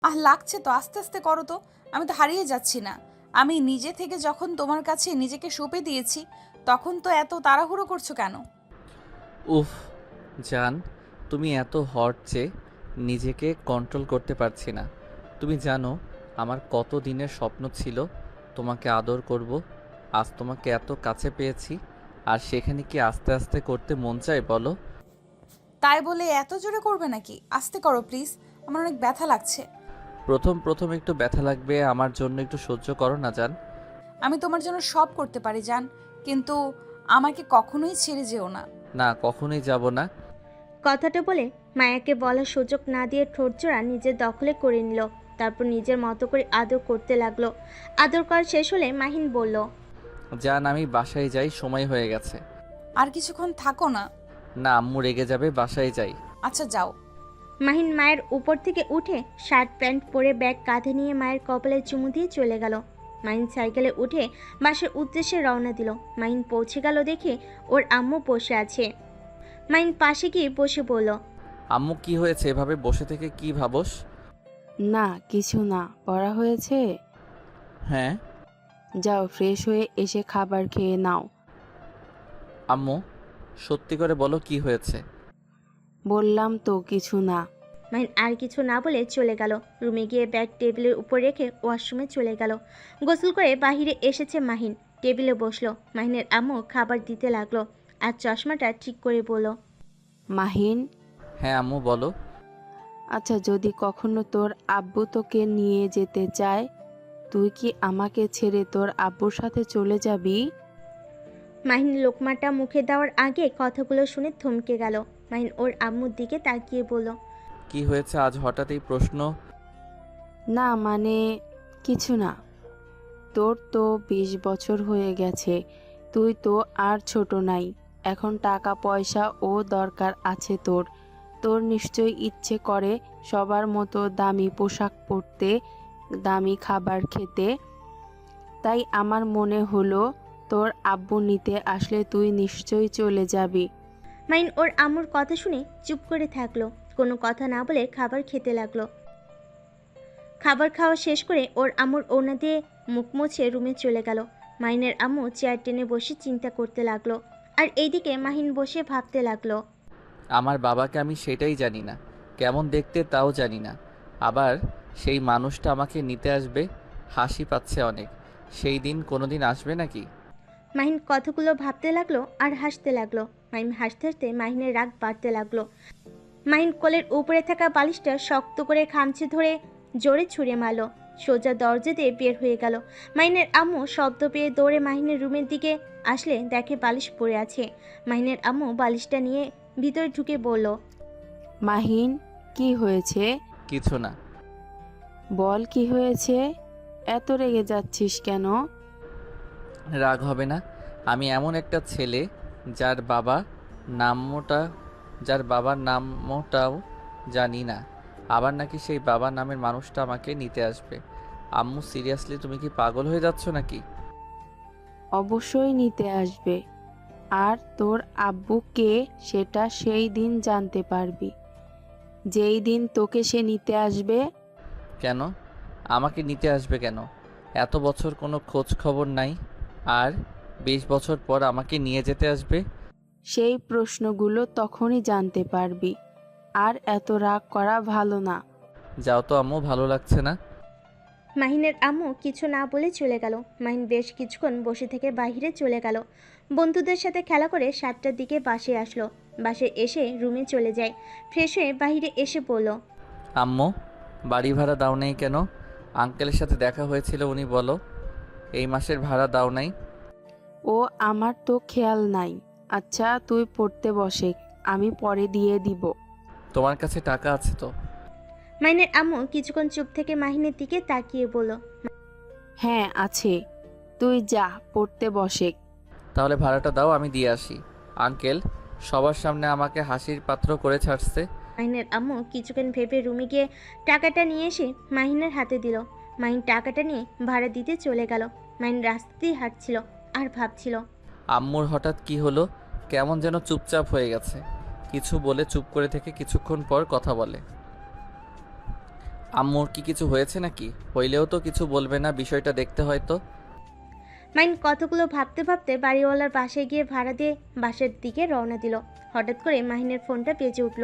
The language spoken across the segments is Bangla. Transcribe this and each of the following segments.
লাগছে তো, আস্তে আস্তে করো তো। আমি তো হারিয়ে যাচ্ছি না। আমি নিজে থেকে যখন তোমার কাছে নিজেকে সঁপে দিয়েছি, তখন তো এত তাড়াহুড়ো করছো কেন? উফ জান, তুমি এত হট যে নিজেকে কন্ট্রোল করতে পারছি না। তুমি জানো আমার কত দিনের স্বপ্ন ছিল তোমাকে আদর করব। আজ তোমাকে এত কাছে পেয়েছি, আর সেখানে কি আস্তে আস্তে করতে মন চায় বলো? তাই বলে এত জোরে করবে নাকি? আস্তে করো প্লিজ, আমার অনেক ব্যথা লাগছে। প্রথম প্রথম একটু ব্যথা লাগবে, আমার জন্য একটু সহ্য করো না জান। আমি তোমার জন্য সব করতে পারি জান, কিন্তু আমাকে কখনোই ছেড়ে যেও না। না, কখনোই যাব না। কথাটা বলে মায়াকে বলার সুযোগ না দিয়ে ঠোঁটজোড়া নিজের দখলে করে নিল। তারপর নিজের মতো করে আদর করতে লাগলো। আদর করা শেষ হলে মাহিন বলল, জান আমি বাসায় যাই, সময় হয়ে গেছে। আর কিছুক্ষণ থাকো না। না, আম্মু রেগে যাবে, বাসায় যাই। আচ্ছা যাও। মাহিন মায়ের উপর থেকে উঠে শার্ট প্যান্ট পরে ব্যাগ কাঁধে নিয়ে মায়ের কপালে চুমু দিয়ে চলে গেল। মাহিন সাইকেলে উঠে বাসার উদ্দেশ্যে রওনা দিল। মাহিন পৌঁছে গেল দেখে ওর আম্মু বসে আছে। মাহিন পাশে গিয়ে বসে বলল, আম্মু কি হয়েছে, এভাবে বসে থেকে কি ভাবস? না কিছু না, পড়া হয়েছে। হ্যাঁ। যাও ফ্রেশ হয়ে এসে খাবার খেয়ে নাও। আম্মু সত্যি করে বলো কি হয়েছে? বললাম তো কিছু না। মাহিন আর কিছু না বলে চলে গেল। রুমে গিয়ে ব্যাগ টেবিলের উপর রেখে ওয়াশরুমে চলে গেল। গোসল করে বাহিরে এসেছে মাহিন। টেবিলে বসলো। মাহিনের আম্মু খাবার দিতে লাগলো আর চশমাটা ঠিক করে বলল, মাহিন, হ্যাঁ আম্মু বলো। আচ্ছা যদি কখনো তোর আব্বু তোকে নিয়ে যেতে চায়, তুই কি আমাকে ছেড়ে তোর আব্বুর সাথে চলে যাবি? মাহিন লোকমাটা মুখে দেওয়ার আগে কথাগুলো শুনে থমকে গেল। মাহিন ওর আম্মুর দিকে তাকিয়ে বলল, কি হয়েছে আজ হঠাৎ এই প্রশ্ন? না মানে কিছু না। তোর তো 20 বছর হয়ে গেছে, তুই তো আর ছোট নাই। এখন টাকা পয়সা ও দরকার আছে তোর। তোর নিশ্চয়ই ইচ্ছে করে সবার মতো দামি পোশাক পরতে, দামি খাবার খেতে। তাই আমার মনে হলো তোর আব্বু নিতে আসলে তুই নিশ্চয়ই চলে যাবি। মাহিন ওর আম্মুর কথা শুনে চুপ করে থাকলো। কোনো কথা না বলে খাবার খেতে লাগলো। খাবার খাওয়া শেষ করে ওর আম্মুর ওড়না দিয়ে মুখ মুছে রুমে চলে গেল। মাহিনের আম্মু চেয়ার টেনে বসে চিন্তা করতে লাগলো। আর এইদিকে মাহিন বসে ভাবতে লাগলো, আমার বাবাকে আমি সেটাই জানি না, কেমন দেখতে তাও জানি না। আবার সেই মানুষটা আমাকে নিতে আসবে, হাসি পাচ্ছে অনেক। সেই দিন কোনোদিন আসবে নাকি? মাহিন কথাগুলো ভাবতে লাগলো আর হাসতে লাগলো। মাহিন হাসতে হাসতে মাহিনের রাগ বাড়তে লাগলো। মাহিন কোলের উপরে থাকা বালিশটা শক্ত করে খামচে ধরে জোরে ছুঁড়ে মারল। সোজা দরজা দিয়ে বের হয়ে গেল। মাহিনের আম্মু শব্দ পেয়ে দৌড়ে মাহিনের রুমের দিকে আসলে দেখে বালিশ পড়ে আছে। মাহিনের আম্মু বালিশটা নিয়ে ভিতরে ঢুকে বলল, মাহিন, কি হয়েছে? কিছু না। বল কি হয়েছে? এত রেগে যাচ্ছিস কেন? রাগ হবে না। আমি এমন একটা ছেলে যার বাবা নামটা যার বাবার নামটাও জানি না, আবার নাকি সেই বাবা নামের মানুষটা আমাকে নিতে আসবে। আম্মু সিরিয়াসলি তুমি কি পাগল হয়ে যাচ্ছ নাকি? অবশ্যই নিতে আসবে। আর তোর আব্বু কে সেটা সেই দিন জানতে পারবি, যেই দিন তোকে সে নিতে আসবে। কেন আমাকে নিতে আসবে কেন? এত বছর কোনো খোঁজ খবর নাই, আর 20 বছর পর আমাকে নিয়ে যেতে আসবে? সেই প্রশ্নগুলো তখনই জানতে পারবি। আর এত রাগ করা ভালো না। যাও তো আম্মু, ভালো লাগছে না। মাহিনের আম্মু কিছু না বলে চলে গেল। মাহিন বেশ কিছুক্ষণ বসে থেকে বাইরে চলে গেল। বন্ধুদের সাথে খেলা করে 7টার দিকে বাসে আসলো। বাসে এসে রুমে চলে যায়। ফ্রেশ হয়ে বাইরে এসে বলল, আম্মু বাড়ি ভাড়া দাও নাই কেন? আঙ্কেলের সাথে দেখা হয়েছিল, উনি বলো এই মাসের ভাড়া দাও নাই। ও আমার তো খেয়াল নাই। আচ্ছা তুই পড়তে বসে, আমি পরে দিয়ে দিব। তোমার কাছে টাকা আছে তো? মাহিনের আম্মু কিছুক্ষণ চুপ থেকে মাহিনের দিকে তাকিয়ে বলল, হ্যাঁ আছে, তুই যা পড়তে বসে। তাহলে ভাড়াটা দাও, আমি দিয়ে আসি। আঙ্কেল সবার সামনে আমাকে হাসির পাত্র করে ছাড়ছে। মাহিনের আম্মু কিছুক্ষণ ভেবে রুমে গিয়ে টাকাটা নিয়ে এসে মাহিনের হাতে দিল। মাহিন টাকাটা নিয়ে ভাড়া দিতে চলে গেল। মাহিন রাস্তা দিয়ে হাঁটছিল আর ভাবছিল, আম্মুর হঠাৎ কি হলো, কেমন যেন চুপচাপ হয়ে গেছে। কিছু বলে চুপ করে থেকে কিছুক্ষণ পর কথা বলে। আম্মুর কি কিছু হয়েছে নাকি? হইলেও তো কিছু বলবে না, বিষয়টা দেখতে হয় তো। মাইন কতগুলো ভাবতে ভাবতে বাড়িওয়ালার বাসায় গিয়ে ভাড়া দিয়ে বাসার দিকে রওনা দিল। হঠাৎ করে মাহিনের ফোনটা বেজে উঠল।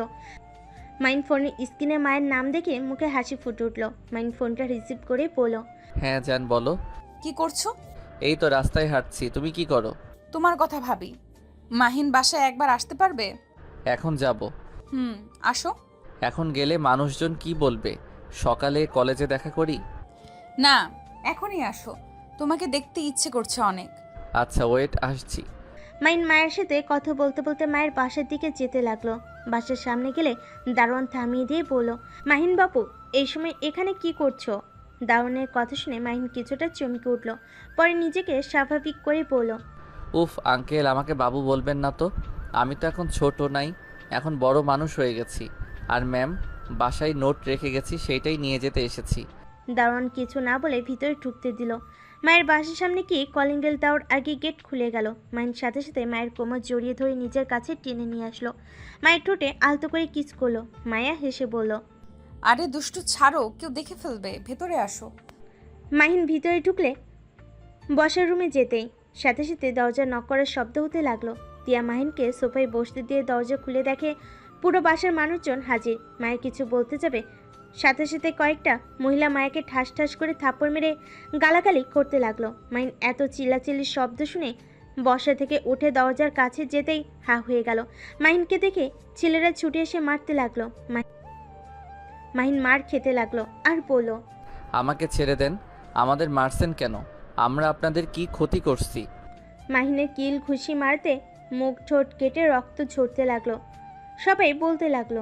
মাইন ফোনের স্ক্রিনে মায়ের নাম দেখে মুখে হাসি ফুটে উঠল। মাইন ফোনটা রিসিভ করে বলল, হ্যাঁ জান বলো। কি করছো? এই তো রাস্তায় হাঁটছি, তুমি কি করো? তোমার কথা ভাবি। মাহিন বাসায় একবার আসতে পারবে? এখন যাব। আসো। এখন গেলে মানুষজন কি বলবে? সকালে কলেজে দেখা করি। না, এখনই আসো, তোমাকে দেখতে ইচ্ছে করছে অনেক। আচ্ছা ওয়েট, আসছি। মাইন মায়ের সাথে কথা বলতে বলতে মায়ের বাসার দিকে যেতে লাগলো। বাসার সামনে গেলে দারোয়ান থামিয়ে দিয়ে বলল, মাহিন বাবু, এই সময় এখানে কি করছো? দারোয়ানের কথা শুনে মাহিন কিছুটা চমকে উঠল। পরে নিজেকে স্বাভাবিক করে বলল, উফ আঙ্কেল, আমাকে বাবু বলবেন না তো। আমি তো এখন ছোট নাই, এখন বড় মানুষ হয়ে গেছি। আর ম্যাম, বাসায় নোট রেখে গেছি, সেইটাই নিয়ে যেতে এসেছি। দারোয়ান কিছু না বলে ভিতরে ঢুকতে দিল। মায়ের বাসার সামনে কি কলিং বেল দেওয়ার আগে গেট খুলে গেল। মায়ের সাথে সাথে মায়ের কোমর জড়িয়ে ধরে নিজের কাছে টেনে নিয়ে আসলো। মায়ের ঠোঁটে আলতো করে কিস করলো। মায়া হেসে বলল, আরে দুষ্টু ছাড়ো, কেউ দেখে ফেলবে, ভেতরে আসো। মাহিন ভিতরে ঢুকলে বসার রুমে যেতেই সাথে সাথে দরজা নক করার শব্দ হতে লাগলো। তিয়া মাহিনকে সোফায় বসতে দিয়ে দরজা খুলে দেখে পুরো বাসার মানুষজন হাজির। মায়ের কিছু বলতে যাবে, সাথে সাথে কয়েকটা মহিলা মায়াকে ঠাস ঠাস করে থাপ্পড় মেরে গালাগালি করতে লাগলো। মাহিন এত চিল্লাচিল্লির শব্দ শুনে বসা থেকে উঠে দরজার কাছে যেতেই হা হয়ে গেল। মাহিনকে দেখে ছেলেরা ছুটে এসে মারতে লাগলো। মাহিন মার খেতে লাগলো আর বলল, আমাকে ছেড়ে দেন, আমাদের মারছেন কেন? আমরা আপনাদের কি ক্ষতি করছি? মাহিনের কিল ঘুষি মারতে মুখ ঠোঁট কেটে রক্ত ঝরতে লাগলো। সবাই বলতে লাগলো,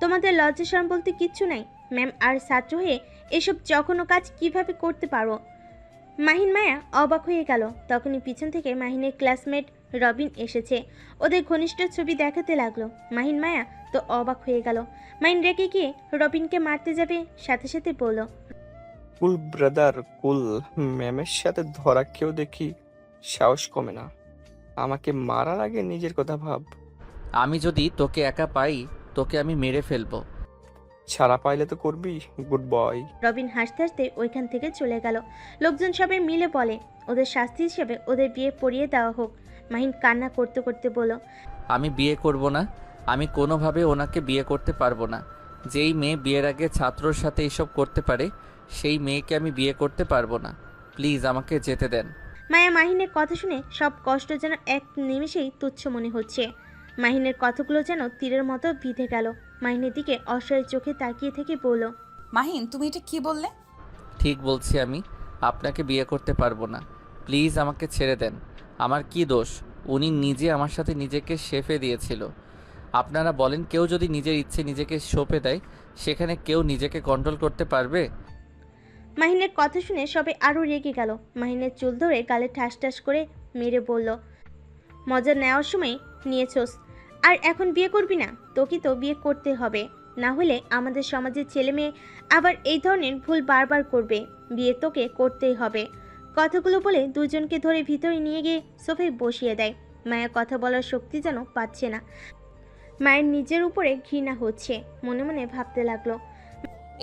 তোমাদের লজ্জা শরম বলতে কিচ্ছু নাই। ম্যাম আর ছাত্র হয়ে এসব জঘন্য কাজ কিভাবে করতে পারো? মাহিন মায়া অবাক হয়ে গেল। তখনই পিছন থেকে মাহিনের ক্লাসমেট রবিন এসেছে। ওদের ঘনিষ্ঠ ছবি দেখাতে লাগলো। মাহিন মায়া তো অবাক হয়ে গেল। মাহিন রেগে গিয়ে রবিনকে মারতে যাবে, সাথে সাথে বলল, কুল ব্রাদার কুল। ম্যামের সাথে ধরা খেয়েও দেখি সাহস কমে না। আমাকে মারার আগে নিজের কথা ভাব। আমি যদি তোকে একা পাই, তোকে আমি মেরে ফেলবো। ছাড়া পাইলে তো করবি, গুড বয়। রবিন হাসতে হাসতে ওইখান থেকে চলে গেল। লোকজন সবাই মিলে বলে, ওদের শাস্তি হিসেবে ওদের বিয়ে পড়িয়ে দেওয়া হোক। মাহিন কান্না করতে করতে বলল, আমি বিয়ে করব না, আমি কোনোভাবে ওনাকে বিয়ে করতে পারবো না। যেই মেয়ে বিয়ের আগে ছাত্রর সাথে এসব করতে পারে, সেই মেয়েকে আমি বিয়ে করতে পারবো না। প্লিজ আমাকে যেতে দেন। মায়া মাহিনের কথা শুনে সব কষ্ট যেন এক নিমেষেই তুচ্ছ মনে হচ্ছে। মাহিনের কথাগুলো যেন তীরের মতো বিঁধে গেল। মাহিনের দিকে অসহায় চোখে তাকিয়ে থেকে বলল, মাহিন, তুমি এটা কি বললে? ঠিক বলছি, আমি আপনাকে বিয়ে করতে পারবো না। প্লিজ আমাকে ছেড়ে দেন। আমার কি দোষ? উনি নিজে আমার সাথে নিজেকে শেফে দিয়েছিল। আপনারা বলেন, কেউ যদি নিজের ইচ্ছে নিজেকে সঁপে দেয়, সেখানে কেউ নিজেকে কন্ট্রোল করতে পারবে? মাহিনের কথা শুনে সবাই আরও রেগে গেল। মাহিনের চুল ধরে গালে ঠাস ঠাস করে মেরে বলল, মজা নেওয়ার সময় নিয়েছোস, আর এখন বিয়ে করবি না? তোকে তো বিয়ে করতে হবে, না হলে আমাদের সমাজের ছেলে মেয়ে আবার এই ধরনের ভুল বারবার করবে। বিয়ে তোকে করতেই হবে। কথাগুলো বলে দুজনকে ধরে ভিতরে নিয়ে গিয়ে সোফায় বসিয়ে দেয়। মায়া কথা বলার শক্তি যেন পাচ্ছে না। মায়ের নিজের উপরে ঘৃণা হচ্ছে। মনে মনে ভাবতে লাগলো,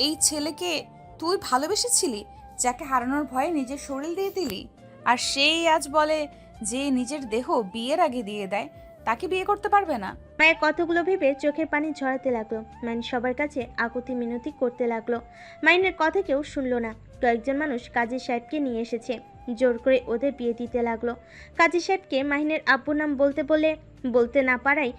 এই ছেলেকে তুই ভালোবেসেছিলি, যাকে হারানোর ভয়ে নিজের শরীর দিয়ে দিলি, আর সেই আজ বলে যে নিজের দেহ বিয়ের আগে দিয়ে দেয়, তাকে বিয়ে করতে পারবে না? মায়ের কথাগুলো ভেবে চোখের পানি ঝরাতে লাগলো। মাইন সবার কাছে আকুতি মিনতি করতে লাগলো। মাইনের কথা কেউ শুনলো না। কয়েকজন মানুষ কাজী সাহেবকে নিয়ে এসেছে, জোর করে ওদের বিয়ে দিতে লাগলো। কাজী সাহেবকে মাহিনের আব্বুর নাম বলতে বলে বলতে না পারায়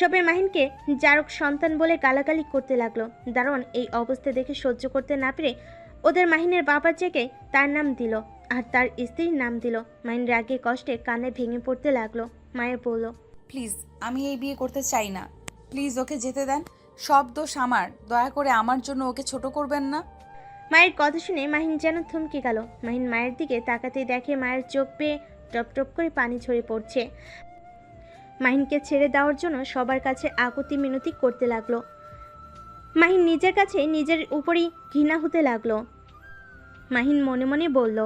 সবাই মাহিনকে জারক সন্তান বলে গালাগালি করতে লাগলো। দারোয়ান এই অবস্থা দেখে সহ্য করতে না পেরে ওদের মাহিনের বাবার জায়গায় তার নাম দিল আর তার স্ত্রীর নাম দিল। মাহিন রাগে কষ্টে কানে ভেঙে পড়তে লাগলো। মায়ের বলল, প্লিজ, আমি এই বিয়ে করতে চাই না। প্লিজ ওকে যেতে দেন। সব দোষ আমার, দয়া করে আমার জন্য ওকে ছোট করবেন না। মায়ের কথা শুনে মাহিন যেন থমকে গেল। মাহিন মায়ের দিকে তাকাতেই দেখে মায়ের চোখ বেয়ে টপ টপ করে পানি ঝরে পড়ছে। মাহিনকে ছেড়ে দেওয়ার জন্য সবার কাছে আকুতি মিনতি করতে লাগলো। মাহিন নিজের কাছে নিজের উপরই ঘৃণা হতে লাগলো। মাহিন মনে মনে বলল,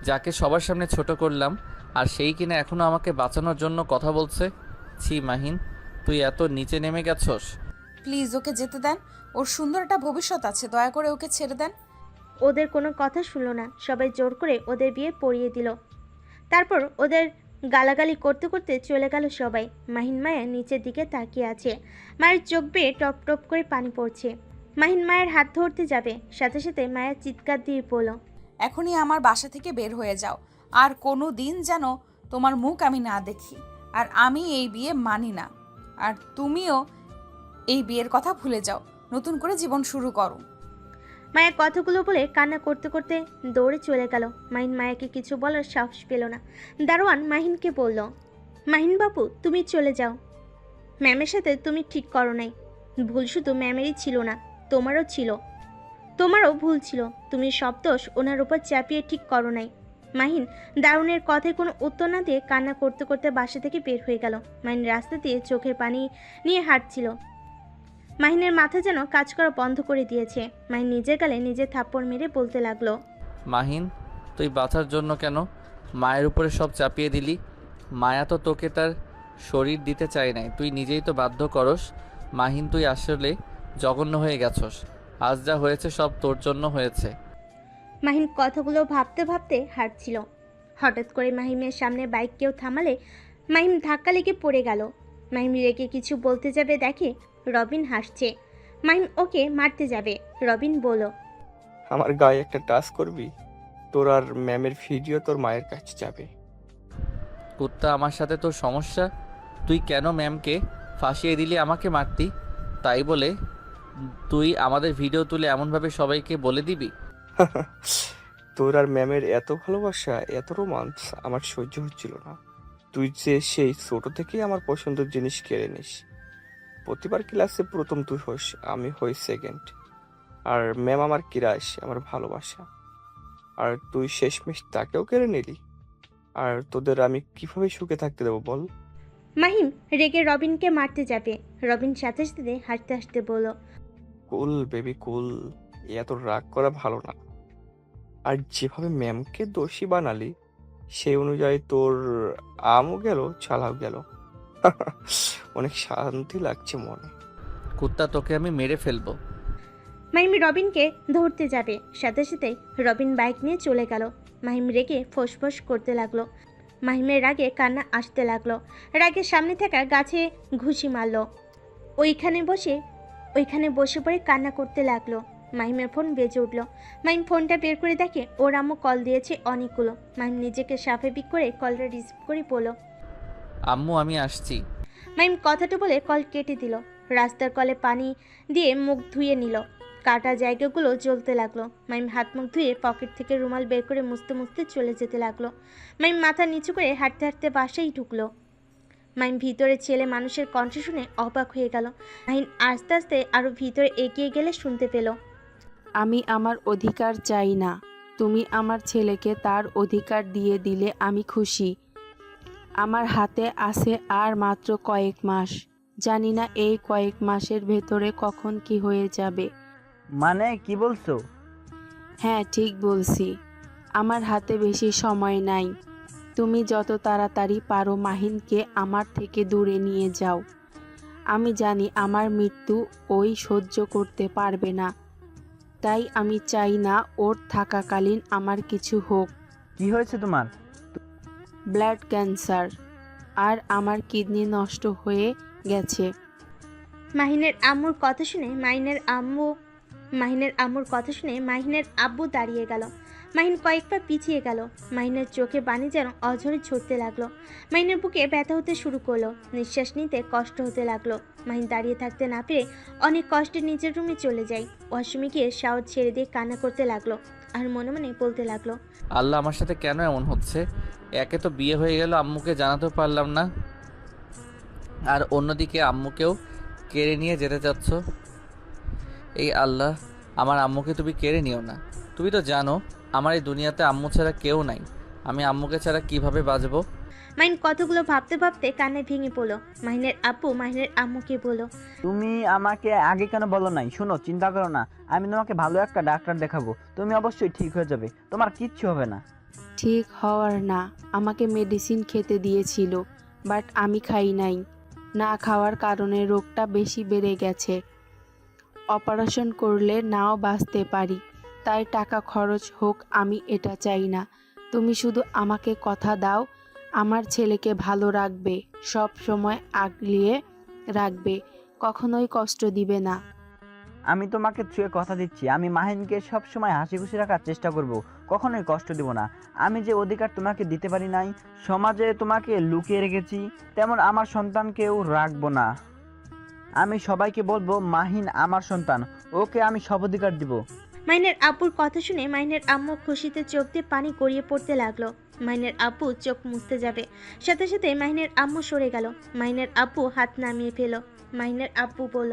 যাকে সবার সামনে ছোট করলাম, আর সেই কিনা এখনো আমাকে বাঁচানোর জন্য কথা বলছে। ছি মাহিন, তুই এত নিচে নেমে গেছস। প্লিজ ওকে যেতে দেন। ওর সুন্দর একটা ভবিষ্যৎ আছে, দয়া করে ওকে ছেড়ে দেন। ওদের কোনো কথা শুনলো না, সবাই জোর করে ওদের বিয়ে পড়িয়ে দিল। তারপর ওদের গালাগালি করতে করতে চলে গেল সবাই। মাহিন মায়া নিচের দিকে তাকিয়ে আছে, মায়ের চোখ বেয়ে টপ টপ করে পানি পড়ছে। মাহিন মায়ের হাত ধরতে যাবে, সাথে সাথে মায়া চিৎকার দিয়ে বলল, এখনই আমার বাসা থেকে বের হয়ে যাও, আর কোনো দিন যেন তোমার মুখ আমি না দেখি। আর আমি এই বিয়ে মানি না, আর তুমিও এই বিয়ের কথা ভুলে যাও, নতুন করে জীবন শুরু করো। মায়া কথাগুলো বলে কান্না করতে করতে দৌড়ে চলে গেল। মাহিন মায়াকে কিছু বলার সাহস পেল না। দারোয়ান মাহিনকে বলল, মাহিন বাবু তুমি চলে যাও, ম্যামের সাথে তুমি ঠিক করো নাই। ভুল শুধু ম্যামেরই ছিল না, তোমারও ছিল, তোমারও ভুল ছিল। তুমি সব দোষ ওনার উপর চাপিয়ে ঠিক করো নাই। মাহিন দারুণের কথায় কোনো উত্তর না দিয়ে কান্না করতে করতে বাসা থেকে বের হয়ে গেল। মাহিন রাস্তা দিয়ে চোখের পানি নিয়ে হাঁটছিল। মাহিনের মাথা যেন কাজ করা বন্ধ করে দিয়েছে। মাহিন নিজের গালে নিজে থাপ্পড় মেরে বলতে লাগলো, মাহিন, তুই বাঁচার জন্য কেন মায়ের উপরে সব চাপিয়ে দিলি? মায়া তো তোকে তার শরীর দিতে চায় নাই, তুই নিজেই তো বাধ্য করস। মাহিন, তুই আসলে জঘন্য হয়ে গেছস। আজ যা হয়েছে সব তোর জন্য হয়েছে। মাহিন কথাগুলো ভাবতে ভাবতে হাঁটছিল। হঠাৎ করে মাহিমের সামনে বাইক কেউ থামালে মাহিম ধাক্কা লেগে পড়ে গেল। মাহিম রেগে কিছু বলতে যাবে, দেখে রবিন হাসছে। মাহিম ওকে মারতে যাবে, রবিন বলল, আমার গায়ে একটা টাচ করবি, তোর আর ম্যামের ভিডিও তোর মায়ের কাছে যাবে। কুত্তা, আমার সাথে তোর সমস্যা? তুই কেন ম্যামকে ফাঁসিয়ে দিলি আমাকে মারতি? তাই বলে তুই আমাদের ভিডিও তুলে এমনভাবে সবাইকে বলে দিবি? তোর আর ম্যামের এত ভালোবাসা, এত রোমান্স আমার সহ্য হচ্ছিল না। তুই যে সেই ছোট থেকেই আমার পছন্দের জিনিস কেড়ে নিস। প্রতিবার ক্লাসে প্রথম তুই হোস, আমি হই সেকেন্ড। আর ম্যাম আমার কিরাস, আমার ভালোবাসা। আর তুই শেষমেশ তাকেও কেড়ে নিলি। আর তোদের আমি কিভাবে সুখে থাকতে দেবো বল? মাহিম রেগে রবিনকে মারতে যাবে। রবিন সাথে সাথে হাসতে হাসতে বলল, কুল বেবি কুল, এত রাগ করা ভালো না। আর যেভাবে ম্যামকে দোষী বানালি, সেই অনুযায়ী তোর আমও গেল, ছালাও গেল। অনেক শান্তি লাগছে মনে। কুত্তা, তোকে আমি মেরে ফেলবো। মাহিম রবিনকে ধরতে যাবে, সাথে সাথে রবিন বাইক নিয়ে চলে গেল। মাহিম রেগে ফোঁস করতে লাগলো। মাহিমের রাগে কান্না আসতে লাগলো। রাগের সামনে থাকা গাছে ঘুষি মারলো। ওইখানে বসে পড়ে কান্না করতে লাগলো। মাহিমের ফোন বেজে উঠল। মাহিম ফোনটা বের করে দেখে ওর আম্মু কল দিয়েছে অনেকগুলো। মাহিম নিজেকে স্বাভাবিক করে কলটা রিসিভ করে বলল, আম্মু, আমি আসছি। মাহিম কথাটা বলে কল কেটে দিল। রাস্তার কলে পানি দিয়ে মুখ ধুয়ে নিল। কাটা জায়গাগুলো জ্বলতে লাগলো। মাহিম হাত মুখ ধুয়ে পকেট থেকে রুমাল বের করে মুছতে মুছতে চলে যেতে লাগলো। মাহিম মাথা নিচু করে হাঁটতে হাঁটতে বাসায় ঢুকলো। মাহিম ভিতরে ছেলে মানুষের কণ্ঠ শুনে অবাক হয়ে গেল। মাহিম আস্তে আস্তে আরো ভিতরে এগিয়ে গেলে শুনতে পেল, আমি আমার অধিকার চাই না, তুমি আমার ছেলেকে তার অধিকার দিয়ে দিলে আমি খুশি। আমার হাতে আছে আর মাত্র কয়েক মাস, জানি না এই কয়েক মাসের ভেতরে কখন কি হয়ে যাবে। মানে কি বলছো? হ্যাঁ, ঠিক বলছি, আমার হাতে বেশি সময় নাই। তুমি যত তাড়াতাড়ি পারো মাহিনকে আমার থেকে দূরে নিয়ে যাও। আমি জানি আমার মৃত্যু ওই সহ্য করতে পারবে না, তাই আমি চাই না ওর থাকাকালীন আমার কিছু হোক। কি হয়েছে তোমার? ব্লাড ক্যান্সার, আর আমার কিডনি নষ্ট হয়ে গেছে। মাহিনের আম্মুর কথা শুনে মাহিনের আব্বু দাঁড়িয়ে গেল। মাহিন কয়েক পা পিছিয়ে গেল। মাহিনের চোখে পানি যেন অঝরে ছুটতে লাগলো। মাহিনের বুকে ব্যথা হতে শুরু করলো, নিঃশ্বাস নিতে কষ্ট হতে লাগলো। মাহিন দাঁড়িয়ে থাকতে না পেরে অনেক কষ্টে নিজের রুমে চলে যায়। ওয়াশরুমে গিয়ে শাওয়ার ছেড়ে দিয়ে কান্না করতে লাগলো আর মনে মনে বলতে লাগলো, আল্লাহ, আমার সাথে কেন এমন হচ্ছে? একে তো বিয়ে হয়ে গেল, আম্মুকে জানাতেও পারলাম না, আর অন্যদিকে আম্মুকেও কেড়ে নিয়ে যেতে চাচ্ছ। এই আল্লাহ, আমার আম্মুকে তুমি কেড়ে নিও না। তুমি তো জানো আমার এই দুনিয়াতে আম্মু ছাড়া কেউ নাই। আমি আম্মুকে ছাড়া কিভাবে বাঁচবো? মাহিন কতগুলো ভাবতে ভাবতে কান্নায় ভেঙে পড়লো। মাহিনের আব্বু মাহিনের আম্মুকে বলল, তুমি আমাকে আগে কেন বলো নাই? শোনো, চিন্তা করো না, আমি তোমাকে ভালো একটা ডাক্তার দেখাবো, তুমি অবশ্যই ঠিক হয়ে যাবে, তোমার কিচ্ছু হবে না। ঠিক হওয়ার না, আমাকে মেডিসিন খেতে দিয়েছিল, বাট আমি খাই নাই। না খাওয়ার কারণে রোগটা বেশি বেড়ে গেছে। অপারেশন করলে নাও বাঁচতে পারি, তাই টাকা খরচ হোক আমি এটা চাই না। তুমি শুধু আমাকে কথা দাও আমার ছেলেকে ভালো রাখবে, সব সময় আগলিয়ে রাখবে, কখনোই কষ্ট দিবে না। আমি তোমাকে ছুঁয়ে কথা দিচ্ছি, আমি মাহিনকে সব সময় হাসি খুশি রাখার চেষ্টা করব, কখনোই কষ্ট দেব না। আমি যে অধিকার তোমাকে দিতে পারি নাই, সমাজে তোমাকে লুকিয়ে রেখেছি, তেমন আমার সন্তানকেও রাখবো না। আমি সবাইকে বলবো মাহিন আমার সন্তান, ওকে আমি সব অধিকার দিব। মাহিনের আব্বুর কথা শুনে মাহিনের আম্মু খুশিতে চোখ দিয়ে পানি গড়িয়ে পড়তে লাগলো। মাহিনের আব্বু চোখ মুছতে যাবে, সাথে সাথে মাহিনের আম্মু সরে গেল। মাহিনের আব্বু হাত নামিয়ে ফেল। মাহিনের আব্বু বলল,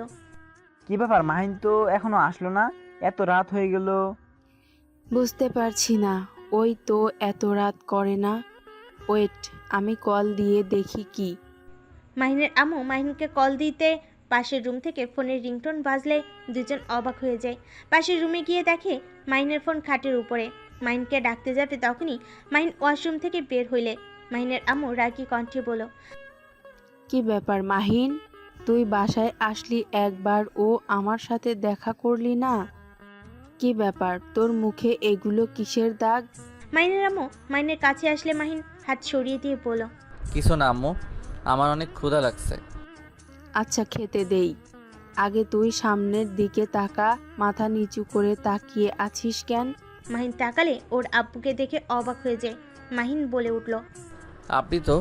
কি ব্যাপার, মাহিন তো এখনো আসলো না, এত রাত হয়ে গেল। বুঝতে পারছি না, ওই তো এত রাত করে না। ওয়েট, আমি কল দিয়ে দেখি কি। মাহিনের আম্মু মাহিনকে কল দিতে পাশের রুম থেকে ফোনের রিংটোন বাজলে দুজন অবাক হয়ে যায়। পাশের রুমে গিয়ে দেখে মাহিনের ফোন খাটের উপরে। মাহিনকে ডাকতে যাবে তখনই মাহিন ওয়াশরুম থেকে বের হইলে মাহিনের আম্মু রাগী কণ্ঠে বলল, কি ব্যাপার মাহিন, তুই বাসায় আসলি একবার ও আমার সাথে দেখা করলি না? কি ব্যাপার, তোর মুখে এগুলো কিসের দাগ? মাহিনের আম্মু মাহিনের কাছে আসলে মাহিন হাত সরিয়ে দিয়ে বলল, কিছু না আম্মু, আমার অনেক ক্ষুধা লাগছে। আচ্ছা খেতে দেই, আগে তুই সামনের দিকে তাকা, মাথা নিচু করে তাকিয়ে আছিস কেন? মাহিন তাকালে ওর আব্বুকে দেখে অবাক হয়ে যায়। মাহিন বলে উঠল, আপনি তো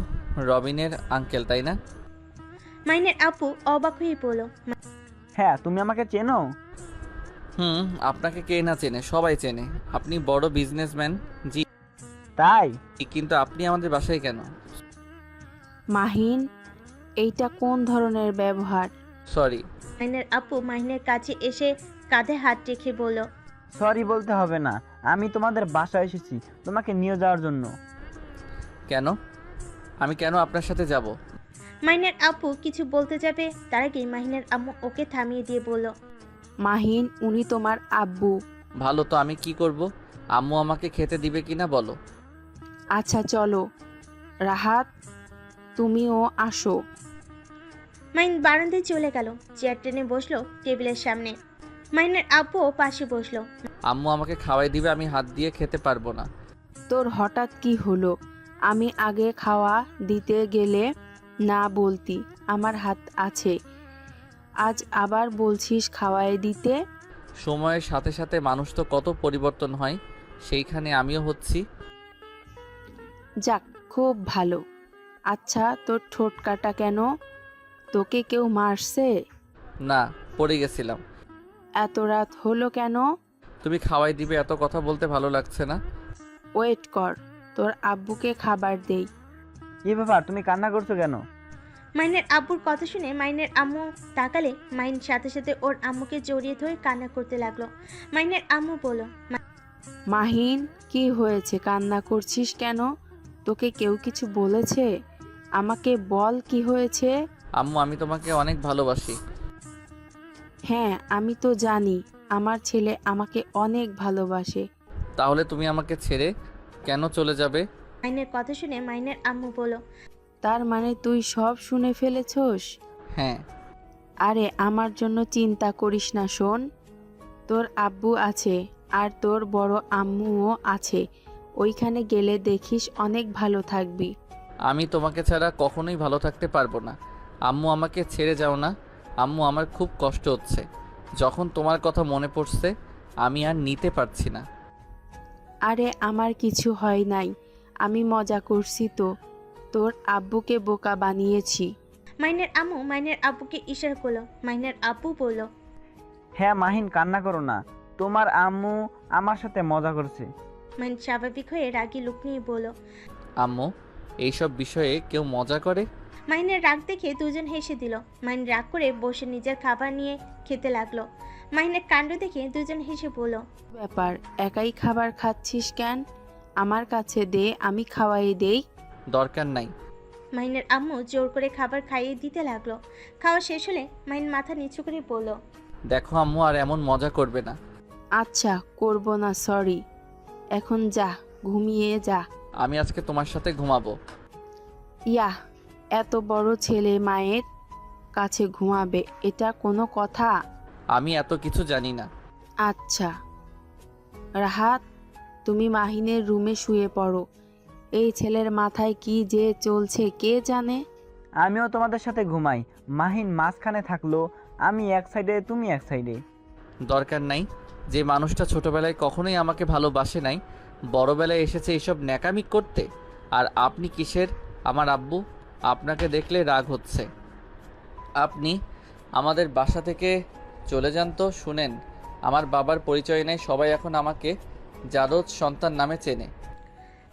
রবিনের আঙ্কেল তাই না? মাহিনের আব্বু অবাক হয়ে বলল, হ্যাঁ, তুমি আমাকে চেনো? হুম, আপনাকে কে না চেনে, সবাই চেনে। আপনি বড় বিজনেসম্যান। জি, তাই? কিন্তু আপনি আমাদের বাসায় কেন? মাহিন, এইটা কোন ধরনের ব্যবহার? সরি। মাহিনের আব্বু মাহিনের কাছে এসে কাঁধে হাত রেখে বলল, সরি বলতে হবে না, আমি তোমাদের বাসায় এসেছি তোমাকে নিয়ে যাওয়ার জন্য। কেন? আমি কেন আপনার সাথে যাব? মাহিনের আব্বু কিছু বলতে যাবে তার আগেই মাহিনের আম্মু ওকে থামিয়ে দিয়ে বলল, মাহিন, উনি তোমার আব্বু। ভালো তো আমি কি করব? আম্মু আমাকে খেতে দিবে কিনা বলো। আচ্ছা চলো। রাহাত, তুমিও আসো। মাহিন বারান্দায় চলে গেল, চেয়ার টেনে বসলো টেবিলের সামনে। মাহিনের আব্বুও পাশে বসলো। আম্মু আমাকে খাওয়াই দিবে, আমি হাত দিয়ে খেতে পারবো না। তোর হঠাৎ কি হলো? আমি আগে খাওয়া দিতে গেলে না বলতি আমার হাত আছে, আজ আবার বলছিস খাওয়াই দিতে? সময়ের সাথে সাথে মানুষ তো কত পরিবর্তন হয়, সেইখানে আমিও হচ্ছি। যাক, খুব ভালো। আচ্ছা, তোর ঠোঁট কাটা কেন? তোকে কেউ মারছে? না, পড়ে গেছিলাম। এত রাত হলো কেন? তুমি খাওয়াই দিবে, এত কথা বলতে ভালো লাগছে না। ওয়েট কর, তোর আব্বুকে খাবার দেই। কি ব্যাপার, তুমি কান্না করছো কেন? মাহিনের আব্বুর কথা শুনে মাহিনের আম্মু তাকালে মাহিন সাথে সাথে ওর আম্মুকে জড়িয়ে ধরে কান্না করতে লাগলো। মাহিনের আম্মু বলল, মাহিন, কি হয়েছে, কান্না করছিস কেন? তোকে কেউ কিছু বলেছে? আমাকে বল কি হয়েছে। আম্মু, আমি তোমাকে অনেক ভালোবাসি। হ্যাঁ, আমি তো জানি আমার ছেলে আমাকে অনেক ভালোবাসে। তাহলে তুমি আমাকে ছেড়ে কেন চলে যাবে? মাহিনের কথা শুনে মাহিনের আম্মু বলল, তার মানে তুই সব শুনে ফেলেছস? হ্যাঁ। আরে আমার জন্য চিন্তা করিস না শোন, তোর আব্বু আছে আর তোর বড় আম্মুও আছে, ওইখানে গেলে দেখিস অনেক ভালো থাকবি। আমি তোমাকে ছাড়া কখনোই ভালো থাকতে পারবো না। আম্মু, আমাকে ছেড়ে যাও না। আম্মু, আমার খুব কষ্ট হচ্ছে, যখন তোমার কথা মনে পড়ছে আমি আর নিতে পারছি না। আরে আমার কিছু হয় নাই, আমি মজা করছি তো, তোর আব্বুকে বোকা বানিয়েছি। মাহিনের আম্মু মাহিনের আব্বুকে ইশারা করলো। মাহিনের আব্বু বলল, হ্যাঁ মাহিন, কান্না করো না, তোমার আম্মু আমার সাথে মজা করছে। মাহিন স্বাভাবিক হয়ে রাগী লুক নিয়ে বলল। আম্মু, এইসব বিষয়ে কেউ মজা করে? মাহিনের রাগ দেখে দুজন হেসে দিল। মাহিন রাগ করে বসে নিজের খাবার নিয়ে খেতে লাগলো। মাহিনের কাণ্ড দেখে দুজন হেসে বলল, ব্যাপার, একাই খাবার খাচ্ছিস কেন? আমার কাছে দে, আমি খাওয়াই দেই। দরকার নাই। মাহিনের আম্মু জোর করে খাবার খাইয়ে দিতে লাগলো। খাওয়া শেষ হলে মাহিন মাথা নিচু করে বলল, দেখো আম্মু, আর এমন মজা করবে না। আচ্ছা, করব না, সরি। এখন যা, ঘুমিয়ে যা। আমি আজকে তোমার সাথে ঘুমাবো। ইয়াহ, এত বড় ছেলে মায়ের কাছে ঘুমাবে, এটা কোনো কথা? আমি এত কিছু জানি না। আচ্ছা রাহাত, তুমি মাহিনের রুমে শুয়ে পড়ো। এই ছেলের মাথায় কি যে চলছে কে জানে। আমিও তোমাদের সাথে ঘুমাই। মাহিন মাঝখানে থাকলো, আমি এক সাইডে তুমি এক সাইডে। দরকার নাই। যে মানুষটা ছোটবেলায় কখনোই আমাকে ভালোবাসে নাই, বড়বেলায় এসেছে এইসব ন্যাকামি করতে। আর আপনি কিসের আমার আব্বু? আপনাকে দেখলে রাগ হচ্ছে। আপনি আমাদের বাসা থেকে চলে যান তো। শুনেন, আমার বাবার পরিচয় নেই, সবাই এখন আমাকে জারদ সন্তান নামে চেনে।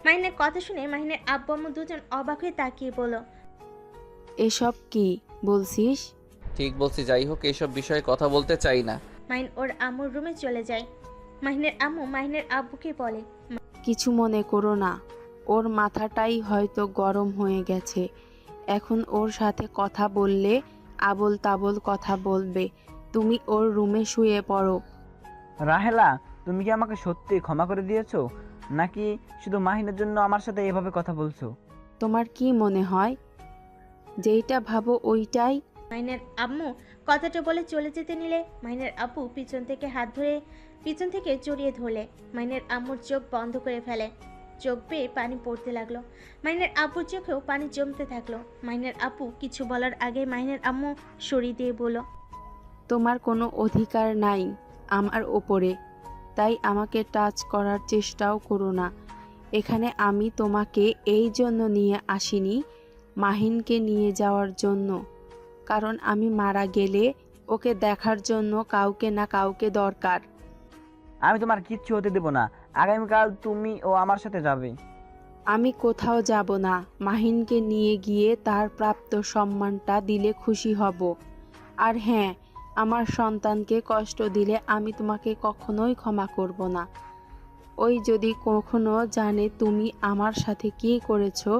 মাহিনের কথা শুনে মাহিনের আব্বু আম্মু দুজন অবাক হয়ে তাকিয়ে বলল, এসব কি বলছিস? ঠিক বলছি। যাই হোক, এইসব বিষয়ে কথা বলতে চাই না। মাহিন ওর আম্মুর রুমে চলে যায়। মাহিনের আম্মু মাহিনের আব্বুকে বলে, কিছু মনে করো না, ওর মাথাটাই হয়তো গরম হয়ে গেছে। এখন ওর সাথে কথা বললে আবোল তাবোল কথা বলবে। তুমি ওর রুমে শুয়ে পড়ো। রাহেলা, তুমি কি আমাকে সত্যি ক্ষমা করে দিয়েছো, নাকি শুধু মাহিনের জন্য আমার সাথে এভাবে কথা বলছো? তোমার কি মনে হয় যেইটা ভাবো ওইটাই? মাহিনের আম্মু কথাটা বলে চলে যেতে নিলে মাহিনের আব্বু পিছন থেকে হাত ধরে পিছন থেকে জড়িয়ে ধরলে মাহিনের আম্মুর চোখ বন্ধ করে ফেলে। চোখ বেয়ে পানি পড়তে লাগলো। মাহিনের আব্বুর চোখেও পানি জমতে থাকলো। মাহিনের আব্বু কিছু বলার আগে মাহিনের আম্মু সরিয়ে দিয়ে বলল, তোমার কোনো অধিকার নাই আমার ওপরে, তাই আমাকে টাচ করার চেষ্টাও করো না। এখানে আমি তোমাকে এই জন্য নিয়ে আসিনি, মাহিনকে নিয়ে যাওয়ার জন্য। কারণ আমি মারা গেলে ওকে দেখার জন্য কাউকে না কাউকে দরকার। আমি তোমার কিচ্ছু হতে দেব না। আগামীকাল তুমি ও আমার সাথে যাবে। আমি কোথাও যাব না। মাহিনকে নিয়ে গিয়ে তার প্রাপ্ত সম্মানটা দিলে খুশি হব। আর হ্যাঁ, আমার সন্তানকে কষ্ট দিলে আমি তোমাকে কখনোই ক্ষমা করব না। ওই যদি কখনো জানে তুমি আমার সাথে কী করেছো,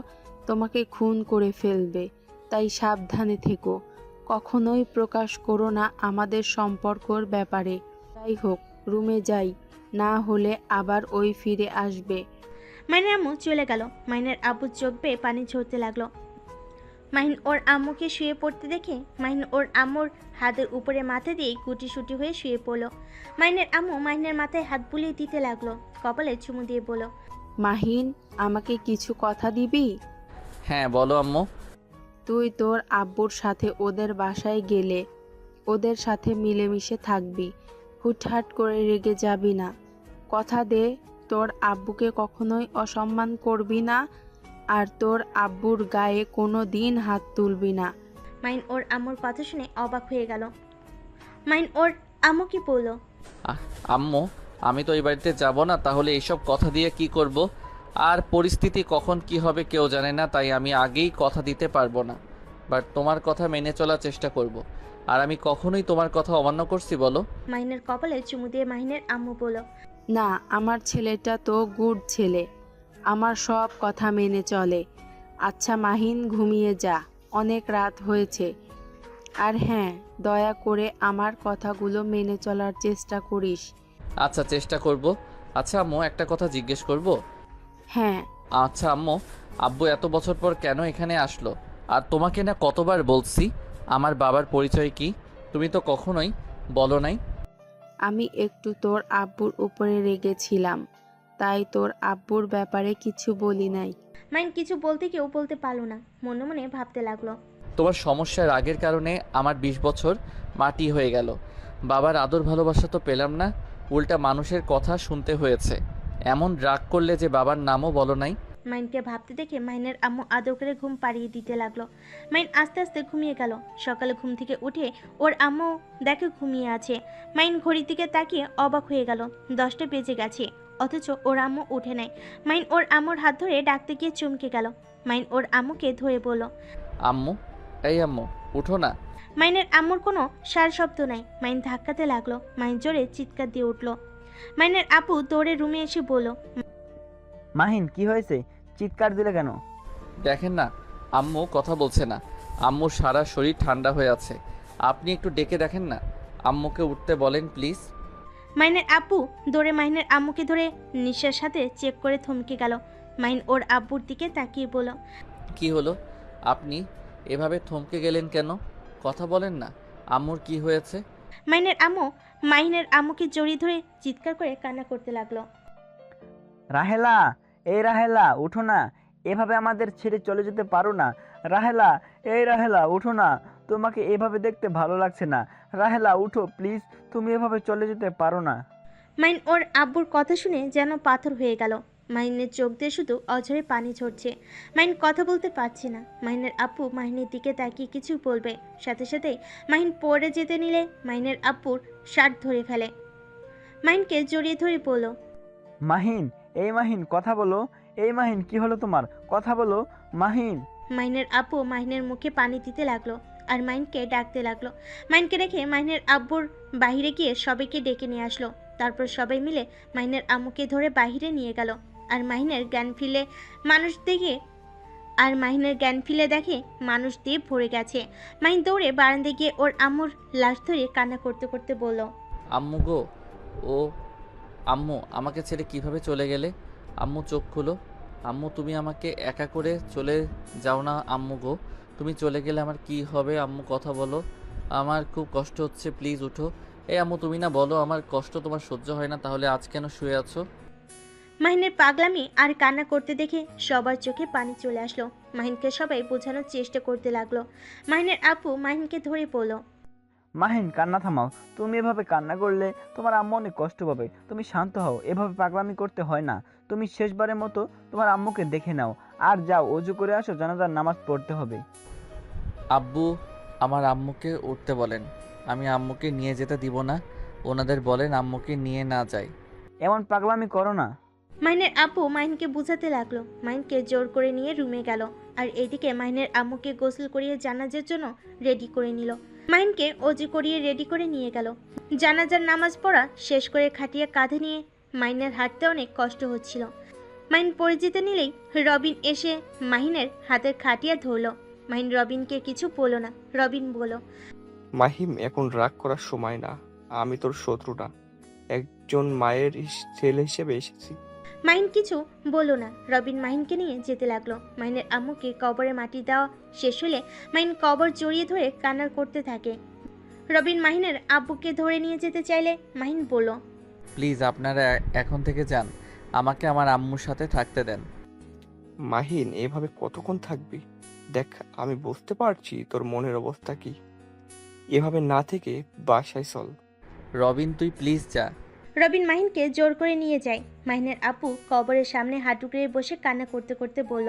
তোমাকে খুন করে ফেলবে। তাই সাবধানে থেকো। কখনোই প্রকাশ করো না আমাদের সম্পর্কর ব্যাপারে। যাই হোক, রুমে যাই, না হলে আবার ওই ফিরে আসবে। মাহিনের আম্মু চলে গেল। মাহিনের আব্বুর চোখ বেয়ে পানি ঝরতে লাগলো। মাহিন ওর আম্মুকে শুয়ে পড়তে দেখে মাহিন ওর আম্মুর হাতের উপরে মাথা দিয়ে গুটিসুটি হয়ে শুয়ে পড়ল। মাহিনের আম্মু মাহিনের মাথায় হাত বুলিয়ে দিতে লাগলো, কপালে চুমু দিয়ে বলল, মাহিন, আমাকে কিছু কথা দিবি? হ্যাঁ বলো আম্মু। তুই তোর আব্বুর সাথে ওদের বাসায় গেলে ওদের সাথে মিলেমিশে থাকবি। হুটহাট করে রেগে যাবি না। কথা দে তোর আব্বুকে কখনোই অসম্মান করবি না, আর তোর আব্বুর গায়ে কোনো দিন হাত তুলবি না। মাহিন ওর আম্মুর কথা শুনে অবাক হয়ে গেল। মাহিন ওর আম্মু কি বলল, আম্মু, আমি তো এই বাড়িতে যাব না, তাহলে এইসব কথা দিয়ে কি করব? আর পরিস্থিতি কখন কি হবে কেউ জানে না, তাই আমি আগেই কথা দিতে পারবো না। বাট তোমার কথা মেনে চলার চেষ্টা করব। আর আমি কখনোই তোমার কথা অমান্য করছি বলো? মাহিনের কপালে চুমু দিয়ে মাহিনের আম্মু বলল, না, আমার ছেলেটা তো গুড ছেলে, আমার সব কথা মেনে চলে। আচ্ছা মাহিন, ঘুমিয়ে যা, অনেক রাত হয়েছে। আর হ্যাঁ, দয়া করে আমার কথাগুলো মেনে চলার চেষ্টা করিস। আচ্ছা, চেষ্টা করব। আচ্ছা আম্মু, একটা কথা জিজ্ঞেস করব? হ্যাঁ। আচ্ছা আম্মু, আব্বু এত বছর পর কেন এখানে আসলো? আর তোমাকে না কতবার বলছি আমার বাবার পরিচয় কি? তুমি তো কখনোই বলো নাই। আমি একটু তোর আব্বুর উপরে রেগেছিলাম, তাই তোর আব্বুর ব্যাপারে কিছু বলি নাই। মাহিন কিছু বলতে কেউ বলতে পারলো না, মনে মনে ভাবতে লাগলো। তোমার সমস্যার রাগের কারণে আমার 20 বছর মাটি হয়ে গেল। বাবার আদর ভালোবাসা তো পেলাম না, উল্টা মানুষের কথা শুনতে হয়েছে। এমন রাগ করলে যে বাবার নামও বলো নাই। মাহিনকে ভাবতে দেখে মাহিনের আম্মু আদর করে ঘুম পাড়িয়ে দিতে লাগলো। মাহিন আস্তে আস্তে ঘুমিয়ে গেল। সকালে ঘুম থেকে উঠে ওর আম্মু দেখে ঘুমিয়ে আছে। মাহিন ঘড়ির দিকে তাকিয়ে অবাক হয়ে গেল, 10টা বেজে গেছে, অথচ ওর আম্মু উঠে নাই। মাহিন ওর আম্মুর হাত ধরে ডাকতে গিয়ে চমকে গেল। মাহিন ওর আম্মুকে ধরে বলল, আম্মু, এই আম্মু, উঠো না। মাহিনের আম্মুর কোনো সার শব্দ নাই। মাহিন ধাক্কাতে লাগলো। মাহিন জোরে চিৎকার দিয়ে উঠল। মাহিনের আপু দৌড়ে রুমে এসে বলল, মাহিন, কি হয়েছে? চিৎকার দিলে কেন? দেখেন না, আম্মু কথা বলছে না। আম্মুর সারা শরীর ঠান্ডা হয়ে আছে। আপনি একটু ডেকে দেখেন না, আম্মুকে উঠতে বলেন প্লিজ। মাহিনের আপু দৌড়ে মাহিনের আম্মুকে ধরে নিঃশ্বাস সাথে চেক করে থমকে গেল। মাহিন ওর আব্বুর দিকে তাকিয়ে বলল, কি হলো? আপনি এভাবে থমকে গেলেন কেন? কথা বলেন না, আম্মুর কি হয়েছে? মাহিনের আম্মু মাহিনের আম্মুকে জড়িয়ে ধরে চিৎকার করে কান্না করতে লাগলো। রাহেলা, এই রাহেলা উঠো না, এভাবে আমাদের ছেড়ে চলে যেতে পারো না। রাহেলা, এই রাহেলা উঠো না, তোমাকে এভাবে দেখতে ভালো লাগছে না। রাহেলা উঠো প্লিজ, তুমি এভাবে চলে যেতে পারো না। মাহিন ওর আব্বুর কথা শুনে যেন পাথর হয়ে গেল। মাহিনের চোখ দিয়ে শুধু অঝরে পানি ঝরছে। মাহিন কথা বলতে পারছে না। মাহিনের আব্বু মাহিনের দিকে তাকিয়ে কিছু বলবে, সাথে সাথেই মাহিন পড়ে যেতে নিলে মাহিনের আব্বুর শার্ট ধরে ফেলে। মাহিনকে জড়িয়ে ধরে বলল, মাহিন, এই মাহিন কথা বলো। এই মাহিন, কি হলো তোমার? কথা বলো মাহিন। মাহিনের আব্বু মাহিনের মুখে পানি দিতে লাগলো আর মাহিনকে ডাকতে লাগলো। মাহিনকে রেখে মাহিনের আব্বুর বাইরে গিয়ে সবাইকে ডেকে নিয়ে আসলো। তারপর সবাই মিলে মাহিনের আম্মুকে ধরে বাইরে নিয়ে গেল। আর মাহিনের জ্ঞান ফিরে দেখে মানুষ দিয়ে ভরে গেছে। মাহিন দৌড়ে বারান্দায় গিয়ে ওর আম্মুর লাশ ধরে কান্না করতে করতে বলল, আম্মু গো, ও আম্মু, আমাকে ছেড়ে কিভাবে চলে গেলে? আম্মু চোখ খুলো। আম্মু, তুমি আমাকে একা করে চলে যাও না আম্মু গো। তুমি চলে গেলে আমার কি হবে আম্মু? কথা বলো, আমার খুব কষ্ট হচ্ছে, প্লিজ উঠো। এই আম্মু, তুমি না বলো আমার কষ্ট তোমার সহ্য হয় না, তাহলে আজ কেন শুয়ে আছো? মাহিনের পাগলামি আর কান্না করতে দেখে সবার চোখে পানি চলে আসলো। মাহিনকে সবাই বোঝানোর চেষ্টা করতে লাগলো। মাহিনের আপু মাহিনকে ধরে পড়ল। মাহিন, কান্না থামাও। তুমি এভাবে কান্না করলে তোমার আম্মু অনেক কষ্ট পাবে। তুমি শান্ত হও, এভাবে পাগলামি করতে হয় না। তুমি শেষবারের মতো তোমার আম্মুকে দেখে নাও, আর যাও অজু করে আসো, জানাজার নামাজ পড়তে হবে। আব্বু, আমার আম্মুকে উঠতে বলেন। আমি আম্মুকে নিয়ে যেতে দিব না। ওনাদের বলেন আম্মুকে নিয়ে না যায়। এমন পাগলামি করো না। মাহিনের আপু মাহিনকে বুঝাতে লাগলো। মাহিনকে জোর করে নিয়ে রুমে গেল। আর এদিকে মাহিনের আম্মুকে গোসল করিয়ে জানাজার জন্য রেডি করে নিল। মাহিনকে অজু করিয়ে রেডি করে নিয়ে গেল। জানাজার নামাজ পড়া শেষ করে খাটিয়ে কাঁধে নিয়ে মাহিনের হাঁটতে অনেক কষ্ট হচ্ছিল। মাহিন পড়ে যেতে নিলেই রবিন এসে মাহিনের হাতের খাটিয়া ধরলো। মাহিন রবিনকে কিছু বলল না। রবিন বলল, মাহিম, এখন রাগ করার সময় না। আমি তোর শত্রু না, একজন মায়ের ছেলে হিসেবে এসেছি। মাহিন কিছু বলল না। রবিন মাহিনকে নিয়ে যেতে লাগলো। মাহিনের আম্মুকে কবরে মাটি দেওয়া শেষ হলে মাহিন কবর জড়িয়ে ধরে কান্না করতে থাকে। রবিন মাহিনের আব্বুকে ধরে নিয়ে যেতে চাইলে মাহিন বলল, প্লিজ আপনারা এখন থেকে যান, আমাকে আমার আম্মুর সাথে থাকতে দেন। মাহিন, এভাবে কতক্ষণ থাকবি? দেখ, আমি বুঝতে পারছি তোর মনের অবস্থা কি। এভাবে না থেকে বাসায় চল। রবিন, তুই প্লিজ যা। রবিন মাহিনকে জোর করে নিয়ে যায়। মাহিনের আপু কবরের সামনে হাঁটুকড়ে বসে কান্না করতে করতে বলল,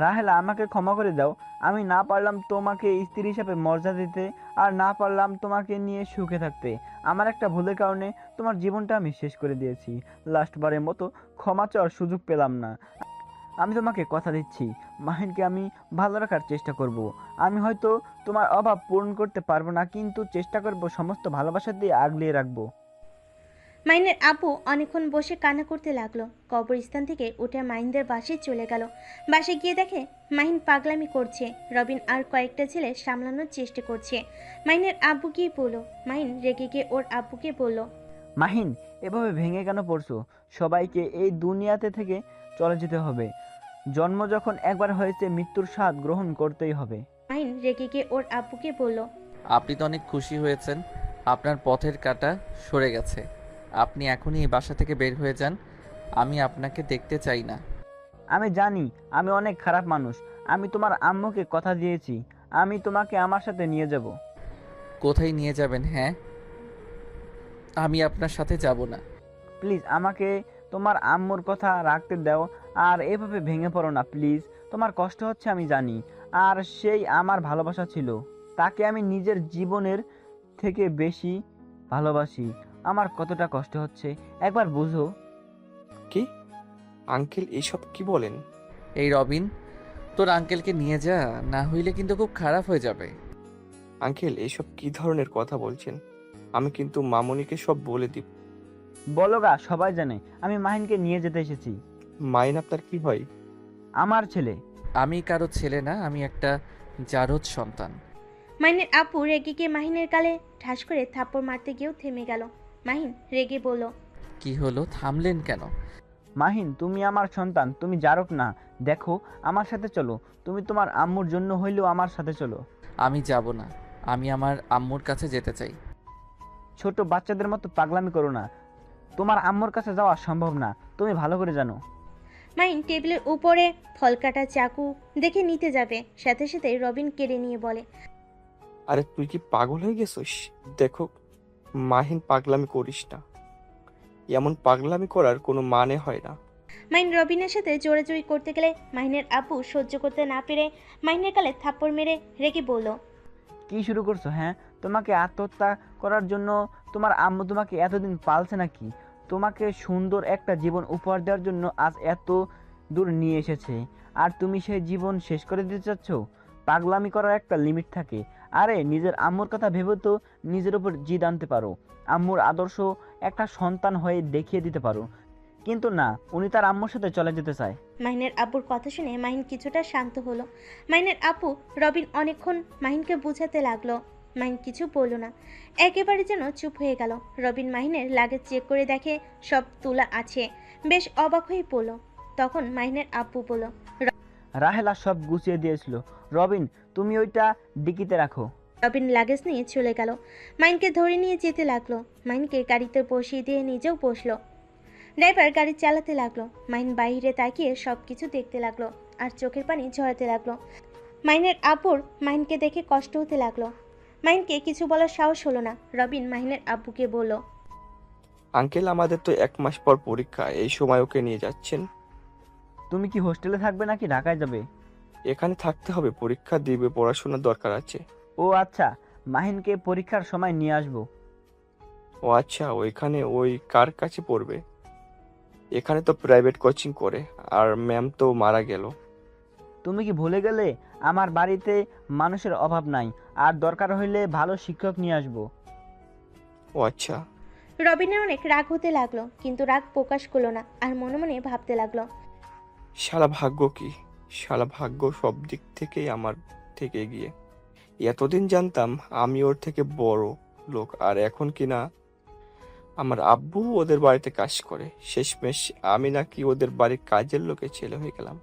রাহেলা, আমাকে ক্ষমা করে দাও। আমি না পারলাম তোমাকে স্ত্রী হিসাবে মর্যাদা দিতে, আর না পারলাম তোমাকে নিয়ে সুখে থাকতে। আমার একটা ভুলের কারণে তোমার জীবনটা আমি শেষ করে দিয়েছি। লাস্টবারের মতো ক্ষমা চাওয়ার সুযোগ পেলাম না। আমি তোমাকে কথা দিচ্ছি, মাহিনকে আমি ভালো রাখার চেষ্টা করব। আমি হয়তো তোমার অভাব পূরণ করতে পারবো না, কিন্তু চেষ্টা করব সমস্ত ভালোবাসা দিয়ে আগলিয়ে রাখবো। মাহিনের আপু অনেকক্ষণ বসে কান্না করতে লাগলো। কবরস্থান থেকে উঠে মাহিনদের বাসায় চলে গেল। বাসায় গিয়ে দেখে মাহিন পাগলামি করছে। রবিন আর কয়েকটা ছেলে সামলানোর চেষ্টা করছে। মাহিনের আব্বু গিয়ে বলল। মাহিন রেগে গিয়ে ওর আব্বুকে বলল, মাহিন, এভাবে ভেঙে কেন পড়ছো? সবাইকে এই দুনিয়াতে থেকে চলে যেতে হবে। জন্ম যখন একবার হয়েছে, মৃত্যুর স্বাদ গ্রহণ করতেই হবে। মাহিন রেগে গিয়ে ওর আব্বুকে বলল, আপনি তো অনেক খুশি হয়েছেন, আপনার পথের কাঁটা সরে গেছে। আপনি এখনই এই বাসা থেকে বের হয়ে যান, আমি আপনাকে দেখতে চাই না। আমি জানি আমি অনেক খারাপ মানুষ। আমি তোমার আম্মুকে কথা দিয়েছি, আমি তোমাকে আমার সাথে নিয়ে যাব। কোথায় নিয়ে যাবেন? হ্যাঁ, আমি আপনার সাথে যাব না। প্লিজ আমাকে তোমার আম্মুর কথা রাখতে দাও, আর এভাবে ভেঙে পড়ো না প্লিজ। তোমার কষ্ট হচ্ছে আমি জানি, আর সেই আমার ভালোবাসা ছিল, তাকে আমি নিজের জীবনের থেকে বেশি ভালোবাসি। আমার কতটা কষ্ট হচ্ছে একবার বুঝো। কি আঙ্কেল, এসব কি বলেন? এই রবিন, তোর আঙ্কেলকে নিয়ে যা, না হইলে কিন্তু খুব খারাপ হয়ে যাবে। আঙ্কেল, এসব কি ধরনের কথা বলছেন? আমি কিন্তু মামুনিকে সব বলে দিব। বলো গা, সবাই জানে আমি মাহিনকে নিয়ে যেতে এসেছি। মাইন আপনার কি হয়? আমার ছেলে। আমি কারো ছেলে না, আমি একটা জারজ সন্তান। মাহিনের আপু রেগে গিয়ে মাহিনের গালে ঠাস করে থাপ্পড় মারতে গিয়েও থেমে গেল। মাহিন রেগে বলল, কি হলো, থামলেন কেন? মাহিন, তুমি আমার সন্তান, তুমি জারক না। দেখো, আমার সাথে চলো। তুমি তোমার আম্মুর জন্য হইলেও আমার সাথে চলো। আমি যাব না, আমি আমার আম্মুর কাছে যেতে চাই। ছোট বাচ্চাদের মতো পাগলামি করো না। তোমার আম্মুর কাছে যাওয়া সম্ভব না, তুমি ভালো করে জানো। মাহিন টেবিলের উপরে ফল কাটা চাকু দেখে নিতে যাবে, সাথে সাথে রবিন কেড়ে নিয়ে বলে, আরে তুই কি পাগল হয়ে গেছিস? দেখো মাহিন, পাগলামি করিস না। এমন পাগলামি করার কোনো মানে হয় না। মাহিন রবিনের সাথে জোরাজুরি করতে গেলে মাহিনের আপু সহ্য করতে না পেরে মাহিনের গালে থাপ্পড় মেরে রেগে বলল, কি শুরু করছো? হ্যাঁ, তোমাকে আত্মহত্যা করার জন্য তোমার আম্মু তোমাকে এতদিন পালছে নাকি? তোমাকে সুন্দর একটা জীবন উপহার দেওয়ার জন্য আজ এত দূর নিয়ে এসেছে, আর তুমি সেই জীবন শেষ করে দিতে চাচ্ছ? পাগলামি করার একটা লিমিট থাকে। আরে নিজের আম্মুর কথা ভেবে তো নিজের উপর জিদ আনতে পারো, আম্মুর আদর্শ একটা সন্তান হয়ে দেখিয়ে দিতে পারো, কিন্তু না, উনি তার আম্মুর সাথে চলে যেতে চায়। মাহিনের আপুর কথা শুনে মাহিন কিছুটা শান্ত হলো। মাহিনের আপু রবিন অনেকক্ষণ মাহিনকে বোঝাতে লাগলো। মাহিন কিছু বলল না, একেবারে যেন চুপ হয়ে গেল। রবিন মাহিনের লাগেজ চেক করে দেখে সব তোলা আছে, বেশ অবাক হয়ে পড়ল। তখন মাহিনের আপু বলল, রাহেলা সব গুছিয়ে দিয়েছিল। রবিন, তুমি ওইটা ডিকিতে রাখো। রবিন লাগেজ নিয়ে চলে গেল। মাহিনকে ধরে নিয়ে যেতে লাগলো। মাহিনকে গাড়িতে বসিয়ে দিয়ে নিজেও বসলো। ড্রাইভার গাড়ি চালাতে লাগলো। মাহিন বাইরে তাকিয়ে সব কিছু দেখতে লাগলো আর চোখের পানি ঝরাতে লাগলো। মাহিনের আপুর মাহিনকে দেখে কষ্ট হতে লাগলো। মাহিনকে কিছু বলার সাহস হলো না। রবিন মাহিনের আব্বুকে বলল, আঙ্কেল, আমাদের তো 1 মাস পর পরীক্ষা, এই সময় ওকে নিয়ে যাচ্ছেন? তুমি কি হোস্টেলে থাকবে নাকি ঢাকায় যাবে? এখানে থাকতে হবে, পরীক্ষা দিবে, পড়াশোনার দরকার আছে। ও আচ্ছা, মাহিনকে পরীক্ষার সময় নিয়ে আসবো। ও আচ্ছা, ওইখানে ওই কার কাছে পড়বে? এখানে তো প্রাইভেট কোচিং করে, আর ম্যাম তো মারা গেল। তুমি কি ভুলে গেলে আমার বাড়িতে মানুষের অভাব নাই, আর দরকার হইলে ভালো শিক্ষক নিয়ে আসবো। ও আচ্ছা। রবিনের অনেক রাগ হতে লাগলো, কিন্তু রাগ প্রকাশ করলো না আর মনে মনে ভাবতে লাগলো, শালা ভাগ্য কি, শালা ভাগ্য সব দিক থেকেই আমার থেকে এগিয়ে। এতদিন জানতাম আমি ওর থেকে বড় লোক, আর এখন কিনা আমার আব্বু ওদের বাড়িতে কাজ করে, শেষমেশ আমি নাকি ওদের বাড়ির কাজের লোকের ছেলে হয়ে গেলাম।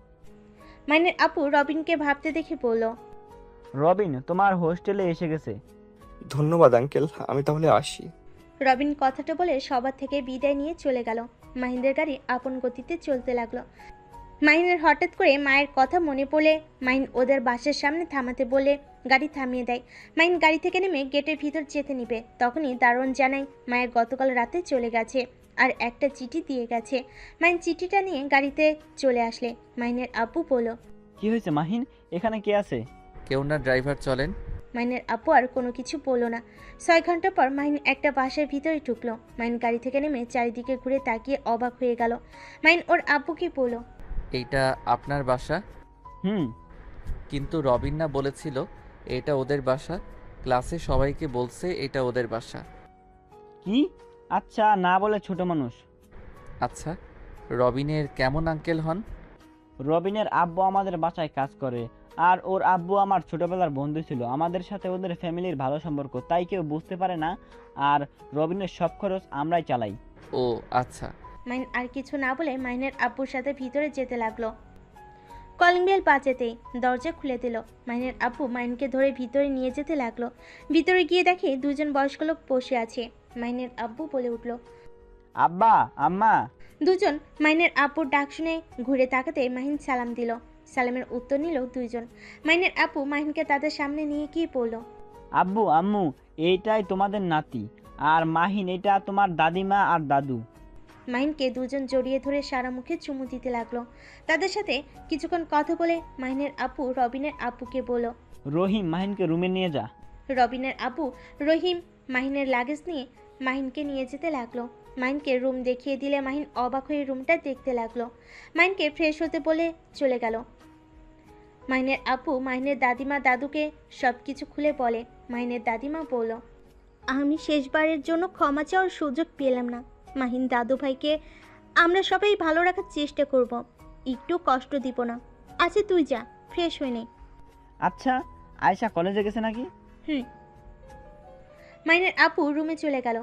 মাহিনের আপু রবিনকে ভাবতে দেখে বলল, রবিন তোমার হোস্টেলে এসে গেছে। ধন্যবাদ আঙ্কেল, আমি তাহলে আসি। রবিন কথাটা বলে সবার থেকে বিদায় নিয়ে চলে গেল। মাহিনের গাড়ি আপন গতিতে চলতে লাগলো। মাহিনের হঠাৎ করে মায়ের কথা মনে পড়লে মাহিন ওদের বাসের সামনে থামাতে বলে গাড়ি থামিয়ে দেয়। মাহিন গাড়ি থেকে নেমে গেটের ভিতর যেতে নিবে, তখনই দারোয়ান জানায় মায়ের গতকাল রাতে চলে গেছে আর একটা চিঠি দিয়ে গেছে। মাহিন চিঠিটা নিয়ে গাড়িতে চলে আসলে মাহিনের আব্বু বলল, কি হয়েছে মাহিন, এখানে কে আছে? কেউ না, ড্রাইভার চলেন। মাহিনের আপু আর কোনো কিছু বলল না। 6 ঘন্টা পর মাহিন একটা বাসার ভিতরে ঢুকলো। মাহিন গাড়ি থেকে নেমে চারিদিকে ঘুরে তাকিয়ে অবাক হয়ে গেল। মাহিন ওর আব্বুকে বলল, এইটা আপনার বাসা? হুম। কিন্তু রবিন না বলেছিল এটা ওদের বাসা? ক্লাসে সবাইকে বলছে এটা ওদের বাসা। কি? আচ্ছা, না বলে ছোট মানুষ। আচ্ছা, রবিনের কেমন আঙ্কেল হন? রবিনের আব্বু আমাদের বাসায় কাজ করে, আর ওর আব্বু আমার ছোটবেলার বন্ধু ছিল। আমাদের সাথে ওদের ফ্যামিলির ভালো সম্পর্ক, তাই কেউ বুঝতে পারে না, আর রবিনের সব খরচ আমরাই চালাই। ও আচ্ছা। মাহিন আর কিছু না বলে মাহিনের আব্বুর সাথে ভিতরে যেতে লাগলো। কলিং বেল বাজাতেই দরজা খুলে দিল। মাহিনের আব্বু মাহিনকে ধরে ভিতরে নিয়ে যেতে লাগলো। ভিতরে গিয়ে দেখে দুজন বয়স্ক লোক বসে আছে। মাহিনের আব্বু বলে উঠল, আব্বা, আম্মা। দুজন মাহিনের আব্বুর ডাক শুনে ঘুরে তাকাতে মাহিন সালাম দিল। সালামের উত্তর নিল দুইজন। মাহিনের আব্বু মাহিনকে তাদের সামনে নিয়ে গিয়ে বলল, আব্বু, আম্মু, এইটাই তোমাদের নাতি, আর মাহিন এটা তোমার দাদিমা আর দাদু। মাহিনকে দুজন জড়িয়ে ধরে সারা মুখে চুমু দিতে লাগলো। তাদের সাথে কিছুক্ষণ কথা বলে মাহিনের আব্বু রবিনের আব্বুকে বলল, রহিম, মাহিনকে রুমে নিয়ে যা। রবিনের আব্বু রহিম মাহিনের লাগেজ নিয়ে মাহিনকে নিয়ে যেতে লাগলো। মাহিনকে রুম দেখিয়ে দিলে মাহিন অবাক হয়ে রুমটা দেখতে লাগলো। মাহিনকে ফ্রেশ হতে বলে চলে গেল। মাহিনের আব্বু মাহিনের দাদিমা দাদুকে সব কিছু খুলে বলে। মাহিনের দাদিমা বলল, আমি শেষবারের জন্য ক্ষমা চাওয়ার সুযোগ পেলাম না। মাহিন দাদু ভাইকে আমরা সবাই ভালো রাখার চেষ্টা করব, একটু কষ্ট দিব না। আচ্ছা তুই যা, ফ্রেশ হয়ে নে। আচ্ছা, আয়শা কলেজে গেছে নাকি? মাহিনের আপু রুমে চলে গেল।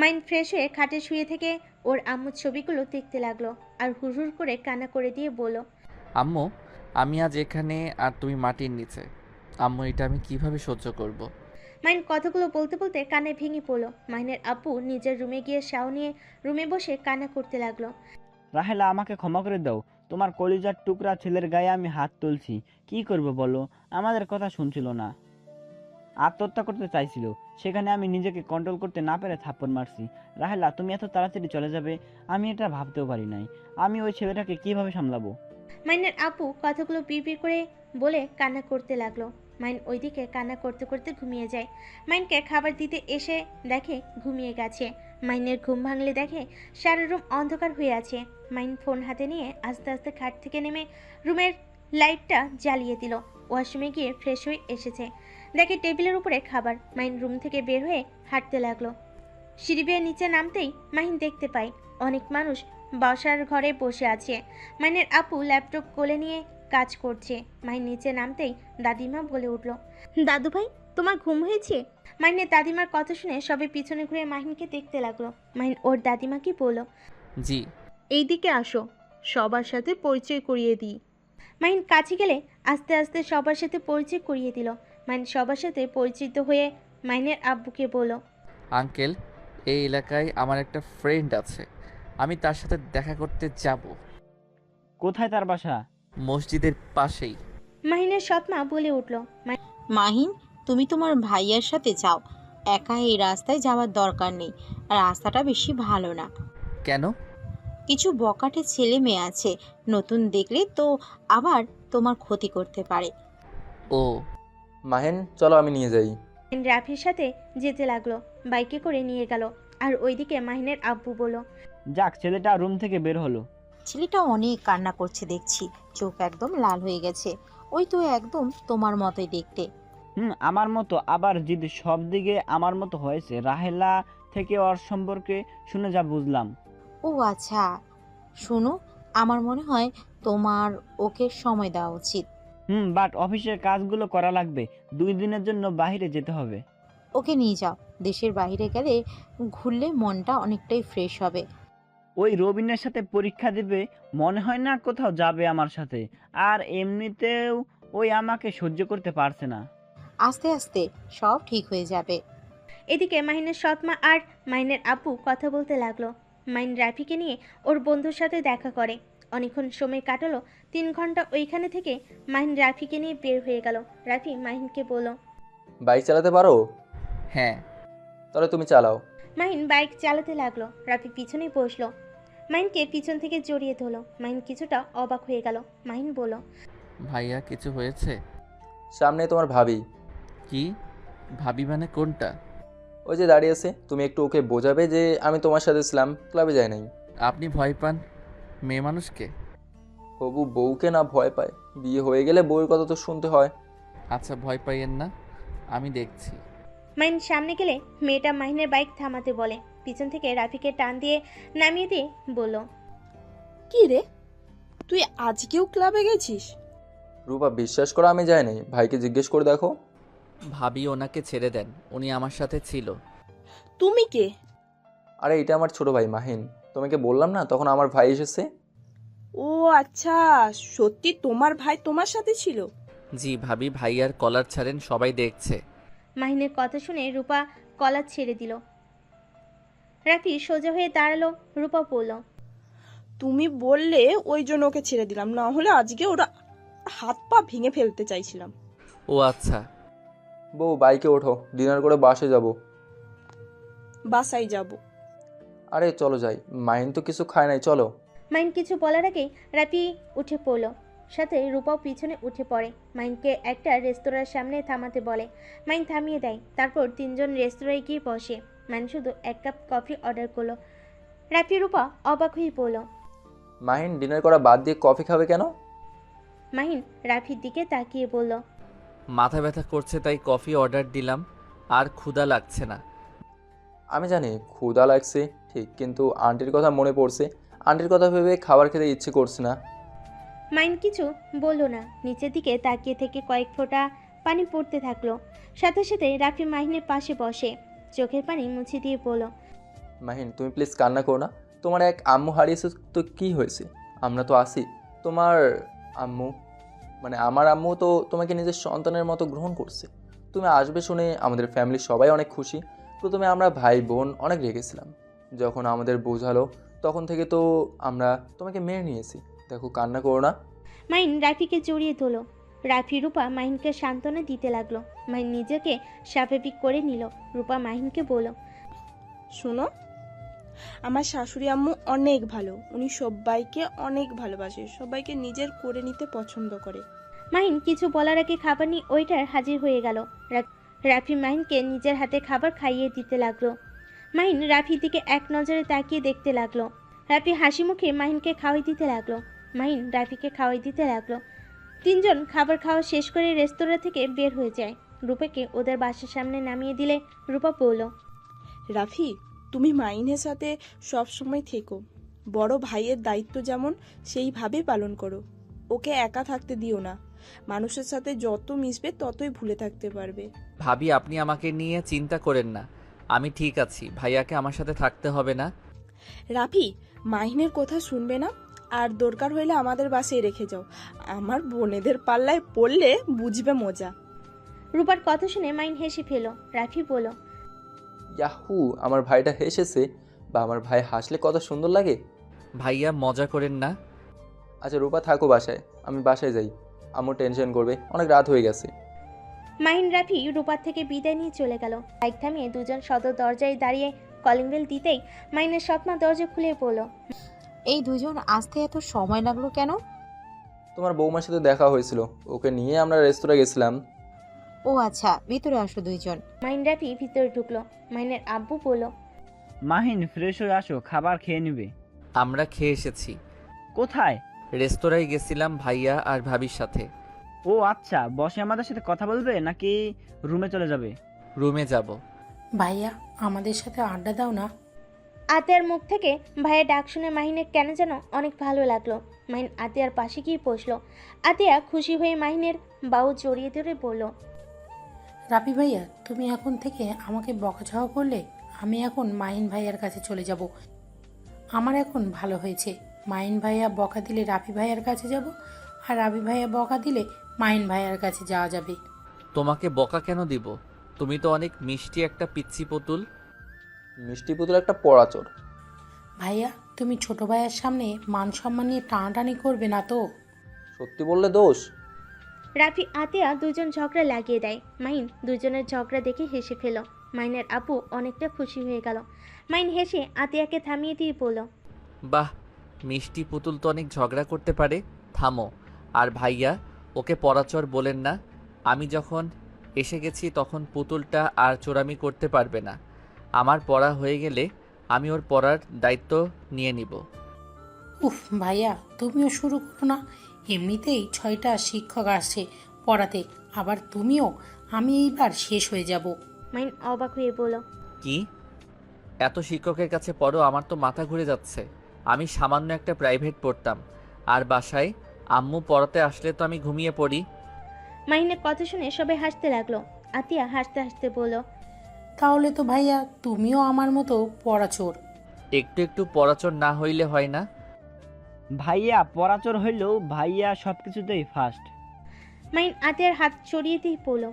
মাহিন ফ্রেশ হয়ে খাটে শুয়ে থেকে ওর আম্মুর ছবিগুলো দেখতে লাগলো আর হুড়হুড় করে কান্না করে দিয়ে বলল, আম্মু, আমি আজ এখানে আর তুমি মাটির নিচে। আম্মু, এটা আমি কিভাবে সহ্য করব? মাহিন কথাগুলো বলতে বলতে কানে ভেঙে পড়লো। মাহিনের আব্বু নিজের রুমে গিয়ে শাও নিয়ে রুমে বসে কান্না করতে লাগলো। রাহেলা, আমাকে ক্ষমা করে দাও। তোমার কলিজার টুকরা ছেলের গায়ে আমি হাত তুলছি। কি করব বলো? আমাদের কথা শুনছিল না, আত্মহত্যা করতে চাইছিল। সেখানে আমি নিজেকে কন্ট্রোল করতে না পেরে থাপ্পড় মারছি। রাহেলা, তুমি এত তাড়াতাড়ি চলে যাবে আমি এটা ভাবতেও পারি নাই। আমি ওই ছেলেটাকে কিভাবে সামলাবো? মাহিনের আপু কথাগুলো বিড়বিড় করে বলে কান্না করতে লাগলো। মাইন ওইদিকে কান্না করতে করতে ঘুমিয়ে যায়। মাইনকে খাবার দিতে এসে দেখে ঘুমিয়ে গেছে। মাইনের ঘুম ভাঙলে দেখে সারা রুম অন্ধকার হয়ে আছে। মাইন ফোন হাতে নিয়ে আস্তে আস্তে খাট থেকে নেমে রুমের লাইটটা জ্বালিয়ে দিল। ওয়াশরুমে গিয়ে ফ্রেশ হয়ে এসেছে। দেখে টেবিলের উপরে খাবার। মাইন রুম থেকে বের হয়ে হাঁটতে লাগলো। সিঁড়ি বেয়ে নিচে নামতেই মাহিন দেখতে পায় অনেক মানুষ বসার ঘরে বসে আছে। মাইনের আপু ল্যাপটপ কোলে নিয়ে কাজ করছে। মাহিন নিচে নামতেই দাদিমা বলে উঠল, দাদু ভাই, তোমার ঘুম হয়েছে? মাহিনের দাদিমার কথা শুনে সবে পিছনে ঘুরে মাহিনকে দেখতে লাগলো। মাহিন ওর দাদিমাকে বলল, জি। এইদিকে আসো, সবার সাথে পরিচয় করিয়ে দিই। মাহিন কাছে গেলে আস্তে আস্তে সবার সাথে পরিচয় করিয়ে দিল। মাহিন সবার সাথে পরিচিত হয়ে মাহিনের আব্বুকে বলল, আঙ্কেল, এই এলাকায় আমার একটা ফ্রেন্ড আছে, আমি তার সাথে দেখা করতে যাব। কোথায় তার বাসা? মসজিদের পাশেই। মাহিনের সৎমা বলে উঠল, মাহিন, তুমি তোমার ভাইয়ার সাথে যাও, একা এই রাস্তায় যাওয়ার দরকার নেই, রাস্তাটা বেশি ভালো না। কেন? কিছু বকাটে ছেলে মেয়ে আছে, নতুন দেখলে তো আবার তোমার ক্ষতি করতে পারে। ও, মাহেন, চলো আমি নিয়ে যাই। মাহিন রাফির সাথে যেতে লাগলো। বাইকে করে নিয়ে গেল। আর ওইদিকে মাহিনের আব্বু বলল, যাক, ছেলেটা রুম থেকে বের হলো। ছেলেটা অনেক কান্না করছে দেখছি, চোখ একদম লাল হয়ে গেছে। ওই তো একদম তোমার মতোই দেখতে। আমার মতো, আবার জিদ সব দিকে আমার মতো হয়েছে। রাহেলা থেকে ওর সম্পর্কে শুনে যা বুঝলাম। ও আচ্ছা, শোনো, আমার মনে হয় তোমার ওকে সময় দেওয়া উচিত। বাট অফিসের কাজগুলো করা লাগবে। 2 দিনের জন্য বাইরে যেতে হবে। ওকে নিয়ে যাও, দেশের বাইরে গেলে ঘুরলে মনটা অনেকটাই ফ্রেশ হবে। ওই রবিনের সাথে পরীক্ষা দিবে, মনে হয় না কোথাও যাবে আমার সাথে। আর এমনিতেও ওই আমাকে সহ্য করতে পারছে না। আস্তে আস্তে সব ঠিক হয়ে যাবে। এদিকে মাহিনের সৎমা আর মাহিনের আব্বু কথা বলতে লাগলো। মাহিন রাফিকে নিয়ে ওর বন্ধুর সাথে দেখা করে। অনেকক্ষণ সময় কাটালো। 3 ঘন্টা ওইখানে থেকে মাহিন রাফিকে নিয়ে বের হয়ে গেল। রাফি মাহিনকে বলল, বাইক চালাতে পারো? হ্যাঁ। তাহলে তুমি চালাও। মাহিন বাইক চালাতে লাগলো। রাফি পিছনেই বসলো। মাহিনকে পিছন থেকে জড়িয়ে ধরলো। মাহিন কিছুটা অবাক হয়ে গেল। মাহিন বলল, ভাইয়া, কিছু হয়েছে? সামনে তোমার ভাবি। কি ভাবি মানে কোনটা? ওই যে দাঁড়িয়ে আছে, তুমি একটু ওকে বোঝাবে যে আমি তোমার সাথে ছিলাম, ক্লাবে যাই নাই। আপনি ভয় পান মেয়ে মানুষকে? হবু বউকে না ভয় পায়? বিয়ে হয়ে গেলে বউয়ের কথা তো শুনতে হয়। আচ্ছা, ভয় পাইয়েন না, আমি দেখছি। মাহিন সামনে গেলে মেয়েটা মাহিনের বাইক থামাতে বলে। পিছন থেকে রাফিকে টান দিয়ে নামিয়ে দিয়ে বলল, কি রে, তুই আজকেও ক্লাবে গেছিস? রূপা, বিশ্বাস করো আমি যাই নাই, ভাইকে জিজ্ঞেস করে দেখো। ভাবি ওনাকে ছেড়ে দেন, উনি আমার সাথে ছিল। তুমি কে? আরে এটা আমার ছোট ভাই মাহিন, তোমাকে বললাম না তখন আমার ভাই এসেছে। ও আচ্ছা, সত্যি তোমার ভাই তোমার সাথে ছিল? জি ভাবি, ভাইয়ার কলার ছাড়েন, সবাই দেখছে। মাহিনের কথা শুনে রূপা কলার ছেড়ে দিল। রাফি সোজা হয়ে দাঁড়ালো। রূপা বলল, তুমি বললে ওই জন্য ওকে ছেড়ে দিলাম, না হলে আজকে ওরা হাত পা ভেঙে ফেলতে চাইছিলাম। ও আচ্ছা। বউ, বাইকে ওঠো, ডিনার করে বাসে যাব। বাসায় যাব। আরে চলো যাই, মাহিন তো কিছু খায় নাই, চলো। মাহিন কিছু বলার আগেই রাফি উঠে পড়ল। সাথে রূপাও পিছনে উঠে পড়ে। মাহিনকে একটা রেস্তোরাঁর সামনে থামাতে বলে। মাহিন থামিয়ে দেয়। তারপর 3 জন রেস্তোরাঁয় গিয়ে বসে। মাহিন শুধু 1 কাপ কফি অর্ডার করলো। রাফি রূপা অবাক হয়ে পড়ল। মাহিন ডিনার করা বাদ দিয়ে কফি খাবে কেন? মাহিন রাফির দিকে তাকিয়ে বলল, মাথা ব্যথা করছে তাই কফি অর্ডার দিলাম, আর ক্ষুধা লাগছে না। আমি জানি ক্ষুধা লাগছে ঠিক, কিন্তু আন্টির কথা মনে পড়ছে। আন্টির কথা ভেবে খাবার খেতে ইচ্ছে করছে না। মাহিন কিছু বলল না। নিচের দিকে তাকিয়ে থেকে কয়েক ফোঁটা পানি পড়তে থাকলো। সাথে সাথে রাফি মাহিনের পাশে বসে চোখের পানি মুছে দিয়ে বলল, মাহিন, তুমি প্লিজ কান্না করো না। তোমার এক আম্মু হারিয়েছে তো কি হয়েছে, আমরা তো আছি। তোমার আম্মু, মানে আমার আম্মু তো তোমাকে নিজের সন্তানের মতো গ্রহণ করছে। তুমি আসবে শুনে আমাদের ফ্যামিলির সবাই অনেক খুশি। প্রথমে আমরা ভাই বোন অনেক রেগেছিলাম, যখন আমাদের বোঝালো তখন থেকে তো আমরা তোমাকে মেনে নিয়েছি। দেখো, কান্না করো না। মাহিন রাফিকে জড়িয়ে ধরল। রাফি রূপা মাহিনকে সান্ত্বনা দিতে লাগলো। মাহিন নিজেকে স্বাভাবিক করে নিল। রূপা মাহিনকে বলল, শোনো, আমার শাশুড়ি আম্মু অনেক ভালো। উনি সবাইকে অনেক ভালোবাসে, সবাইকে নিজের করে নিতে পছন্দ করে। মাহিন কিছু বলার আগে খাবার নিয়ে ওয়েটার হাজির হয়ে গেল। রাফি মাহিনকে নিজের হাতে খাবার খাইয়ে দিতে লাগলো। মাহিন রাফির দিকে এক নজরে তাকিয়ে দেখতে লাগলো। রাফি হাসি মুখে মাহিনকে খাওয়াই দিতে লাগলো। মাহিন রাফিকে খাওয়াই দিতে লাগলো। তিনজন খাবার খাওয়া শেষ করে রেস্তোরাঁ থেকে বের হয়ে যায়। রূপাকে ওদের বাসার সামনে নামিয়ে দিলে রূপা বলল, রাফি, তুমি মাইনের সাথে সব সময় থেকো। বড় ভাইয়ের দায়িত্ব যেমন সেইভাবে পালন করো। ওকে একা থাকতে দিও না। মানুষের সাথে যত মিশবে ততই ভুলে থাকতে পারবে। ভাবি, আপনি আমাকে নিয়ে চিন্তা করেন না, আমি ঠিক আছি। ভাইয়াকে আমার সাথে থাকতে হবে না। রাফি, মাহিনের কথা শুনবে না, আর দরকার হইলে আমাদের বাসায় রেখে যাও। আমার বোনেদের পাল্লায় পড়লে বুঝবে মজা। রূপার কথা শুনে মাহিন হেসে ফেল। রাফি বলল, ইয়াহু, আমার ভাইটা হেসেছে, বা আমার ভাই হাসলে কত সুন্দর লাগে। ভাইয়া, মজা করেন না। আচ্ছা রূপা, থাকো বাসায়, আমি বাসায় যাই। আম্মু টেনশন করবে, অনেক রাত হয়ে গেছে। মাহিন রাফি রূপার থেকে বিদায় নিয়ে চলে গেল। বাইক থামিয়ে দুজন সদর দরজায় দাঁড়িয়ে কলিং বেল দিতেই মাহিনের সৎমা দরজা খুলে পড়ল। এই দুজন আসতে এত সময় লাগলো কেন? তোমার বৌমার সাথে দেখা হয়েছিল, ওকে নিয়ে আমরা রেস্তোরাঁ গেছিলাম। ও আচ্ছা, ভিতরে আসো দুইজন। মাহিন রাফি ভিতরে ঢুকলো। মাহিনের আব্বু বলল, মাহিন ফ্রেশ হয়ে আসো, খাবার খেয়ে নেবে। আমরা খেয়ে এসেছি। কোথায়? রেস্তোরাঁয় গেছিলাম ভাইয়া আর ভাবির সাথে। ও আচ্ছা, বসে আমাদের সাথে কথা বলবে নাকি রুমে চলে যাবে? রুমে যাব। ভাইয়া, আমাদের সাথে আড্ডা দাও না। আতিয়ার মুখ থেকে ভাইয়ের ডাক শুনে মাহিনের কেন যেন অনেক ভালো লাগলো। মাহিন আতিয়ার পাশে গিয়ে বসলো। আতিয়া খুশি হয়ে মাহিনের বাহু জড়িয়ে ধরে বলল, রাফি ভাইয়া, তুমি এখন থেকে আমাকে বকাঝকা করলে আমি এখন মাহিন ভাইয়ার কাছে চলে যাব। আমার এখন ভালো হয়েছে। মাহিন ভাইয়া বকা দিলে রাফি ভাইয়ার কাছে যাব, আর রাফি ভাইয়া বকা দিলে মাহিন ভাইয়ার কাছে যাওয়া যাবে। তোমাকে বকা কেন দিব? তুমি তো অনেক মিষ্টি একটা পিচ্ছি পুতুল। মিষ্টি পুতুল একটা পড়াচোর। ভাইয়া, তুমি ছোট ভাইয়ার সামনে মান সম্মান নিয়ে টানাটানি করবে না তো? সত্যি বললে দোষ। রাফি আতিয়া দুজন ঝগড়া লাগিয়ে দেয়। মাহিন দুজনের ঝগড়া দেখে হেসে ফেল। মাহিনের আপু অনেকটা খুশি হয়ে গেল। মাহিন হেসে আতিয়াকে থামিয়ে দিয়ে বলল, বাহ, মিষ্টি পুতুল তো অনেক ঝগড়া করতে পারে। থামো। আর ভাইয়া, ওকে পরাচর বলেন না। আমি যখন এসে গেছি তখন পুতুলটা আর চোরামি করতে পারবে না। আমার পড়া হয়ে গেলে আমি ওর পড়ার দায়িত্ব নিয়ে নিব। উফ ভাইয়া, তুমিও শুরু করো না। এমনিতেই 6টা শিক্ষক আসছে পড়াতে, আবার তুমিও। আমি এইবার শেষ হয়ে যাব। মাহিন অবাক হয়ে বলল, কি? এত শিক্ষকের কাছে পড়ো? আমার তো মাথা ঘুরে যাচ্ছে। আমি সামান্য একটা প্রাইভেট পড়তাম, আর বাসায় আম্মু পড়াতে আসলে তো আমি ঘুমিয়ে পড়ি। মাহিনের কথা শুনে সবাই হাসতে লাগলো। আতিয়া হাসতে হাসতে বলল, তাহলে তো ভাইয়া তুমিও আমার মতো পড়াচোর। একটু একটু পড়াচর না হইলে হয় না? ভাইয়া পরাচর হইলেও ভাইয়া সবকিছুতেই ফার্স্ট। মাহিন আতিয়ার হাত সরিয়ে দিয়ে বলল,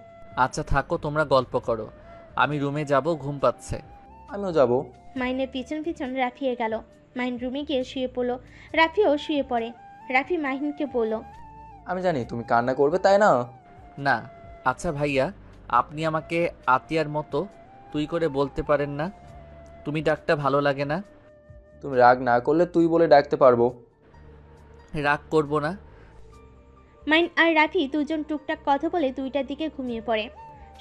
আচ্ছা থাকো, তোমরা গল্প করো, আমি রুমে যাব, ঘুম পাচ্ছে। আমিও যাব। মাহিনের পিছন পিছন রাফিয়ে গেল। মাহিন রুমে গিয়ে শুয়ে পড়লো। রাফিও শুয়ে পড়ে। রাফি মাহিনকে বলল, আমি জানি তুমি কান্না করবে, তাই না? না। আচ্ছা ভাইয়া, আপনি আমাকে আতিয়ার মতো তুই করে বলতে পারেন না? তুমি ডাকটা ভালো লাগে না? তুমি রাগ না করলে তুই বলে ডাকতে পারবো। রাগ করব না। মাহিন আর রাফি দুজন টুকটাক কথা বলে 2টার দিকে ঘুমিয়ে পড়ে।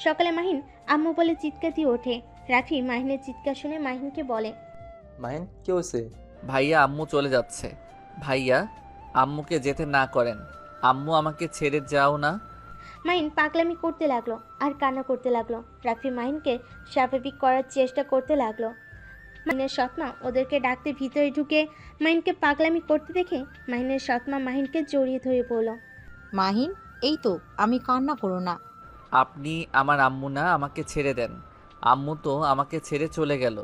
সকালে মাহিন আম্মু বলে চিৎকার দিয়ে ওঠে। রাফি মাহিনের চিৎকার শুনে মাহিনকে বলে, মাহিন, কি হয়েছে? ভাইয়া, আম্মু চলে যাচ্ছে। ভাইয়া, আম্মুকে যেতে না করেন। আম্মু, আমাকে ছেড়ে যাও না। মাহিন পাগলামি করতে লাগলো আর কান্না করতে লাগলো। রাফি মাহিনকে স্বাভাবিক করার চেষ্টা করতে লাগলো। মাহিনের সৎমা ওদেরকে ডাকতে ভিতরে ঢুকে মাহিনকে পাগলামি করতে দেখে মাহিনের সৎমা মাহিনকে জড়িয়ে ধরে বলল, মাহিন, এই তো, আমি কান্না করো না। আপনি আমার আম্মু না, আমাকে ছেড়ে দেন। আম্মু তো আমাকে ছেড়ে চলে গেল।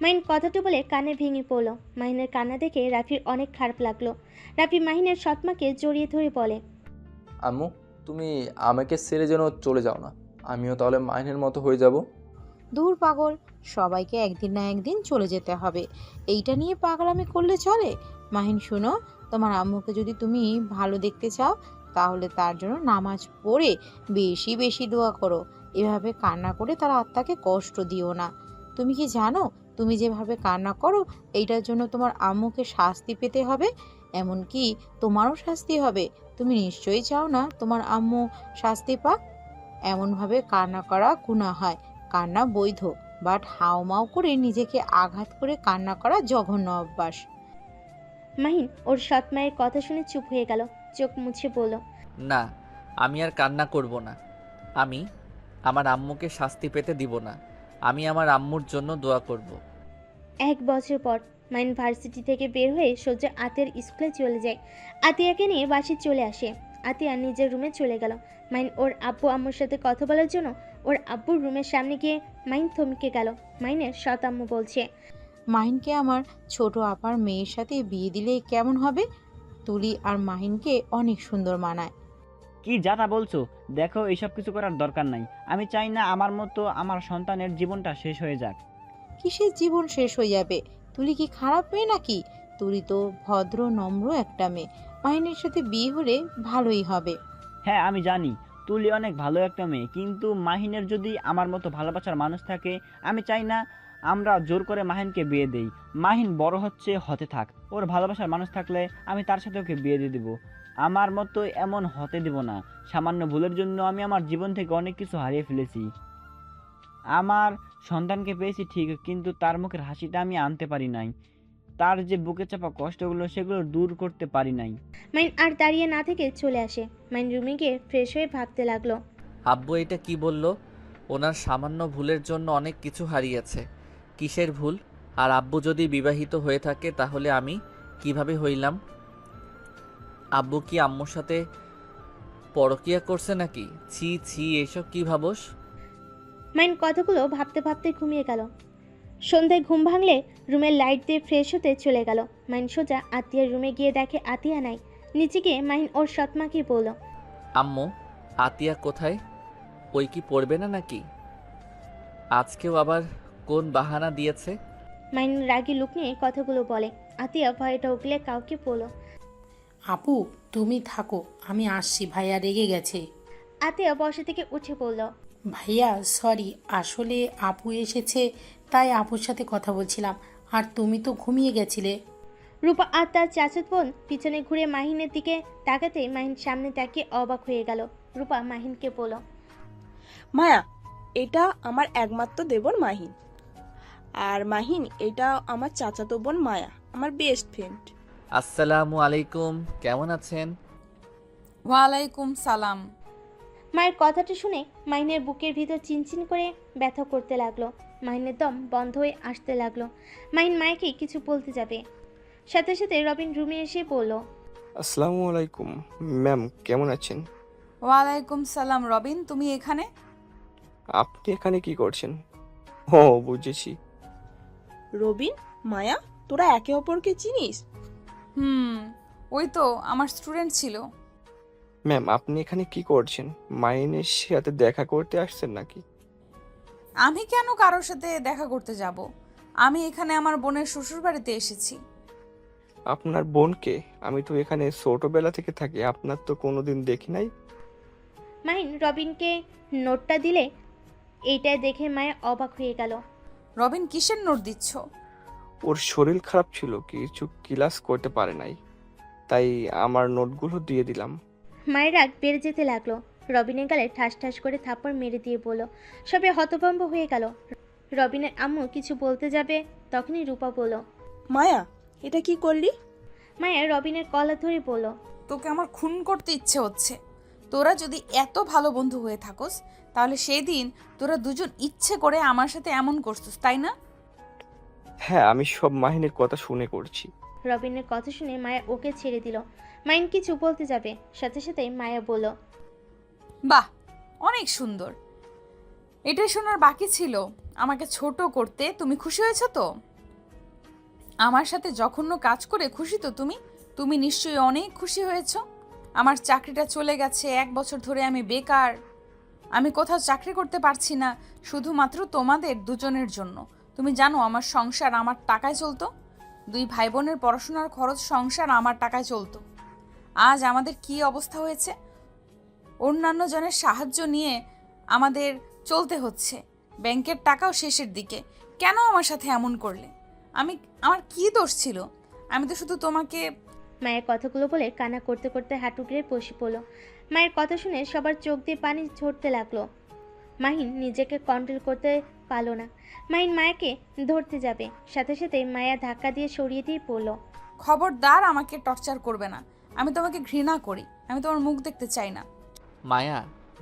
মাহিন কথাটা বলে কানে ভেঙে পড়ল। মাহিনের কান্না দেখে রাফির অনেক খারাপ লাগলো। রাফি মাহিনের সৎমাকে জড়িয়ে ধরে বলে, আম্মু, তুমি আমাকে ছেড়ে যেন চলে যাও না। আমিও তাহলে মাহিনের মতো হয়ে যাব। দূর পাগল, সবাইকে একদিন না একদিন চলে যেতে হবে, এইটা নিয়ে পাগলামি করলে চলে? মাহিন শোনো, তোমার আম্মুকে যদি তুমি ভালো দেখতে চাও তাহলে তার জন্য নামাজ পড়ে বেশি বেশি দোয়া করো। এভাবে কান্না করে তার আত্মাকে কষ্ট দিও না। তুমি কি জানো তুমি যেভাবে কান্না করো এইটার জন্য তোমার আম্মুকে শাস্তি পেতে হবে, এমনকি তোমারও শাস্তি হবে। তুমি নিশ্চয়ই চাও না তোমার আম্মু শাস্তি পাক। এমনভাবে কান্না করা গুনাহ হয়, কান্না বৈধ, বাট হাউমাউ করে নিজেকে আঘাত করে কান্না করা জঘন্য অভ্যাস। মাহিন ওর সৎ মায়ের কথা শুনে চুপ হয়ে গেল, চোখ মুছে বলল, না, আমি আর কান্না করব না। আমি আমার আম্মুকে শাস্তি পেতে দিব না। আমি আমার আম্মুর জন্য দোয়া করব। 1 বছর পর মাইন ভার্সিটি থেকে বের হয়ে সোজা আতিয়ার স্কুলে চলে যায়। আতিয়াকে নিয়ে বাসে চলে আসে। আতিয়া নিজের রুমে চলে গেল। মাইন ওর আব্বু আম্মুর সাথে কথা বলার জন্য ওর আব্বুর রুমের সামনে গিয়ে মাইন থমকে গেল। মাইনের সৎ আম্মু বলছে, মাহিনকে আমার ছোট আপার মেয়ের সাথে বিয়ে দিলে কেমন হবে? তুলি আর মাহিনকে অনেক সুন্দর মানায়। কি যা তা বলছো? দেখো, এইসব কিছু করার দরকার নাই। আমি চাই না আমার মতো আমার সন্তানের জীবনটা শেষ হয়ে যাক। কিসের জীবন শেষ হয়ে যাবে? তুলি কি খারাপ মেয়ে নাকি? তুলি তো ভদ্র নম্র একটা মেয়ে, মাহিনের সাথে বিয়ে হলে ভালোই হবে। হ্যাঁ, আমি জানি তুলি অনেক ভালো একটা মেয়ে, কিন্তু মাহিনের যদি আমার মতো ভালোবাসার মানুষ থাকে, আমি চাই না আমরা জোর করে মাহিনকে বিয়ে দেই। মাহিন বড় হচ্ছে, হতে থাক। ওর ভালোবাসার মানুষ থাকলে আমি তার সাথে ওকে বিয়ে দিয়ে দেবো। আমার মতো এমন হতে দেব না। সামান্য ভুলের জন্য আমি আমার জীবন থেকে অনেক কিছু হারিয়ে ফেলেছি। আমার সন্তানকে পেয়েছি ঠিক, কিন্তু তার মুখের হাসিটা আমি আনতে পারি নাই। তার যে বুকে চাপা কষ্টগুলো, সেগুলো দূর করতে পারি নাই। মাইন আর দাঁড়িয়ে না থেকে চলে আসে। মাইন রুমে গিয়ে ফ্রেশ হয়ে ভাবতে লাগলো। আব্বু এটা কি বলল? ওনার সামান্য ভুলের জন্য অনেক কিছু হারিয়েছে। কিসের ভুল? আর আব্বু যদি বিবাহিত হয়ে থাকে তাহলে আমি কিভাবে হইলাম? আব্বু কি আম্মুর সাথে পরকিয়া করছে নাকি? ছি ছি, এসব কি ভাবস? মাইন কথাগুলো ভাবতে ভাবতে ঘুমিয়ে গেল। সন্ধ্যায় ঘুম ভাঙলে রুমের লাইট দিয়ে ফ্রেশ হতে চলে গেল। মাইন সোজা আতিয়ার রুমে গিয়ে দেখে আতিয়া নাই। নিচে গিয়ে মাহিন ওর সৎমাকে বলল, আম্মু, আতিয়া কোথায়? ওই কি পড়বে না নাকি? আজকেও আবার কোন বাহানা দিয়েছে? মাইন রাগী লুক নিয়ে কথাগুলো বলে। আতিয়া ভয়ে ঢুকলে কাউকে বলল, আপু তুমি থাকো, আমি আসছি, ভাইয়া রেগে গেছে। আতিয়া বসা থেকে উঠে বলল, ভাইয়া সরি, আসলে আপু এসেছে তাই আপুর সাথে কথা বলছিলাম, আর তুমি তো ঘুমিয়ে গেছিলে। রূপা আর তার চাচাত বোন পিছনে ঘুরে মাহিনের দিকে তাকাতে মাহিন সামনে তাকিয়ে অবাক হয়ে গেল। রূপা মাহিনকে বলল, মায়া, এটা আমার একমাত্র দেবর মাহিন। আর মাহিন, এটা আমার চাচাতো বোন মায়া, আমার বেস্ট ফ্রেন্ড। আসসালামু আলাইকুম, কেমন আছেন? ওয়ালাইকুম সালাম। মায়ের কথাটা শুনে মাহিনের বুকের ভিতর চিনচিন করে ব্যথা করতে লাগলো। মাহিনের দম বন্ধ হয়ে আসতে লাগলো। মাহিন মায়াকে কিছু বলতে যাবে, সাথে সাথে রবিন রুমে এসে বলল, আসসালামু আলাইকুম ম্যাম, কেমন আছেন? ওয়ালাইকুম সালাম। রবিন, তুমি এখানে? আপনি এখানে কি করছেন? ও, বুঝেছি। রবিন, মায়া, তোরা একে অপরকে চিনিস? ওই তো আমার স্টুডেন্ট ছিল। ম্যাম, আপনি এখানে কি করছেন? মাইনের সাথে দেখা করতে আসছেন নাকি? আমি কেন কারোর সাথে দেখা করতে যাব? আমি এখানে আমার বোনের শ্বশুর বাড়িতে এসেছি। আপনার বোনকে? আমি তো এখানে ছোটবেলা থেকে থাকি, আপনার তো কোনোদিন দেখি নাই। মাহিন রবিনকে নোটটা দিলে এইটাই দেখে মায়া অবাক হয়ে গেল। রবিন, কিসের নোট দিচ্ছ? ওর শরীর খারাপ ছিল, কিছু ক্লাস করতে পারে নাই, তাই আমার নোটগুলো দিয়ে দিলাম। মায়ের রাগ বেড়ে যেতে লাগলো। রবিনের গালে ঠাস ঠাস করে থাপ্পড় মেরে দিয়ে বলল। সবে হতভম্ব হয়ে গেল। রবিনের আম্মু কিছু বলতে যাবে, তখনই রূপা বলল, মায়া, এটা কি করলি? মায়া রবিনের কলার ধরে বলল, তোকে আমার খুন করতে ইচ্ছে হচ্ছে। তোরা যদি এত ভালো বন্ধু হয়ে থাকোস তাহলে সেই দিন তোরা দুজন ইচ্ছে করে আমার সাথে এমন করছিস, তাই না? হ্যাঁ, আমি সব মাহিনের কথা শুনে করছি। রবিনের কথা শুনে মায়া ওকে ছেড়ে দিল। মাইন কিছু বলতে যাবে, সাথে সাথে মায়া বলল, বাহ, অনেক সুন্দর। এটাই শোনার বাকি ছিল। আমাকে ছোট করতে তুমি খুশি হয়েছ তো? আমার সাথে জঘন্য কাজ করে খুশি তো তুমি? তুমি নিশ্চয়ই অনেক খুশি হয়েছ। আমার চাকরিটা চলে গেছে, 1 বছর ধরে আমি বেকার। আমি কোথাও চাকরি করতে পারছি না শুধুমাত্র তোমাদের দুজনের জন্য। তুমি জানো আমার সংসার আমার টাকায় চলতো। 2 ভাই বোনের পড়াশোনার খরচ সংসার আমার টাকায় চলতো। আজ আমাদের কি অবস্থা হয়েছে? অন্যান্য জনের সাহায্য নিয়ে আমাদের চলতে হচ্ছে। ব্যাংকের টাকাও শেষের দিকে। কেন আমার সাথে এমন করলে? আমার কি দোষ ছিল? আমি তো শুধু তোমাকে। মায়ের কথাগুলো বলে কান্না করতে করতে হাঁটু গেড়ে বসে পড়ল। মায়ের কথা শুনে সবার চোখ দিয়ে পানি ঝরতে লাগলো। মাহিন নিজেকে কন্ট্রোল করতে পারল না। মাহিন মায়াকে ধরতে যাবে, সাথে সাথে মায়া ধাক্কা দিয়ে সরিয়ে দিয়ে পড়ল। খবরদার আমাকে টর্চার করবে না। আমি তোমাকে ঘৃণা করি। আমি তোমার মুখ দেখতে চাই না। মায়া,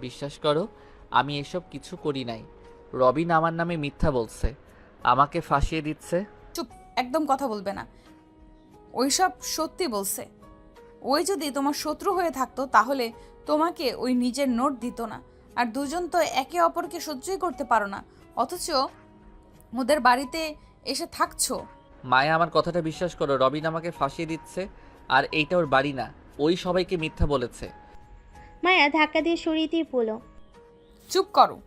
বিশ্বাস করো, আমি এসব কিছু করি নাই। রবিন আমার নামে মিথ্যা বলছে, আমাকে ফাঁসিয়ে দিচ্ছে। চুপ, একদম কথা বলবে না। ওইসব সত্যি বলছে। ওই যদি তোমার শত্রু হয়ে থাকতো তাহলে তোমাকে ওই নিজের নোট দিত না। আর দুজন তো একে অপরকে সহ্যই করতে পারো না, অথচ ওদের বাড়িতে এসে থাকছো। মায়া, আমার কথাটা বিশ্বাস করো, রবিন আমাকে ফাঁসিয়ে দিচ্ছে। আর এইটা ওর বাড়ি না, ওই সবাইকে মিথ্যা বলেছে। মায়া ধাক্কা দিয়ে সরিয়ে দিয়ে পড়ল। চুপ করো,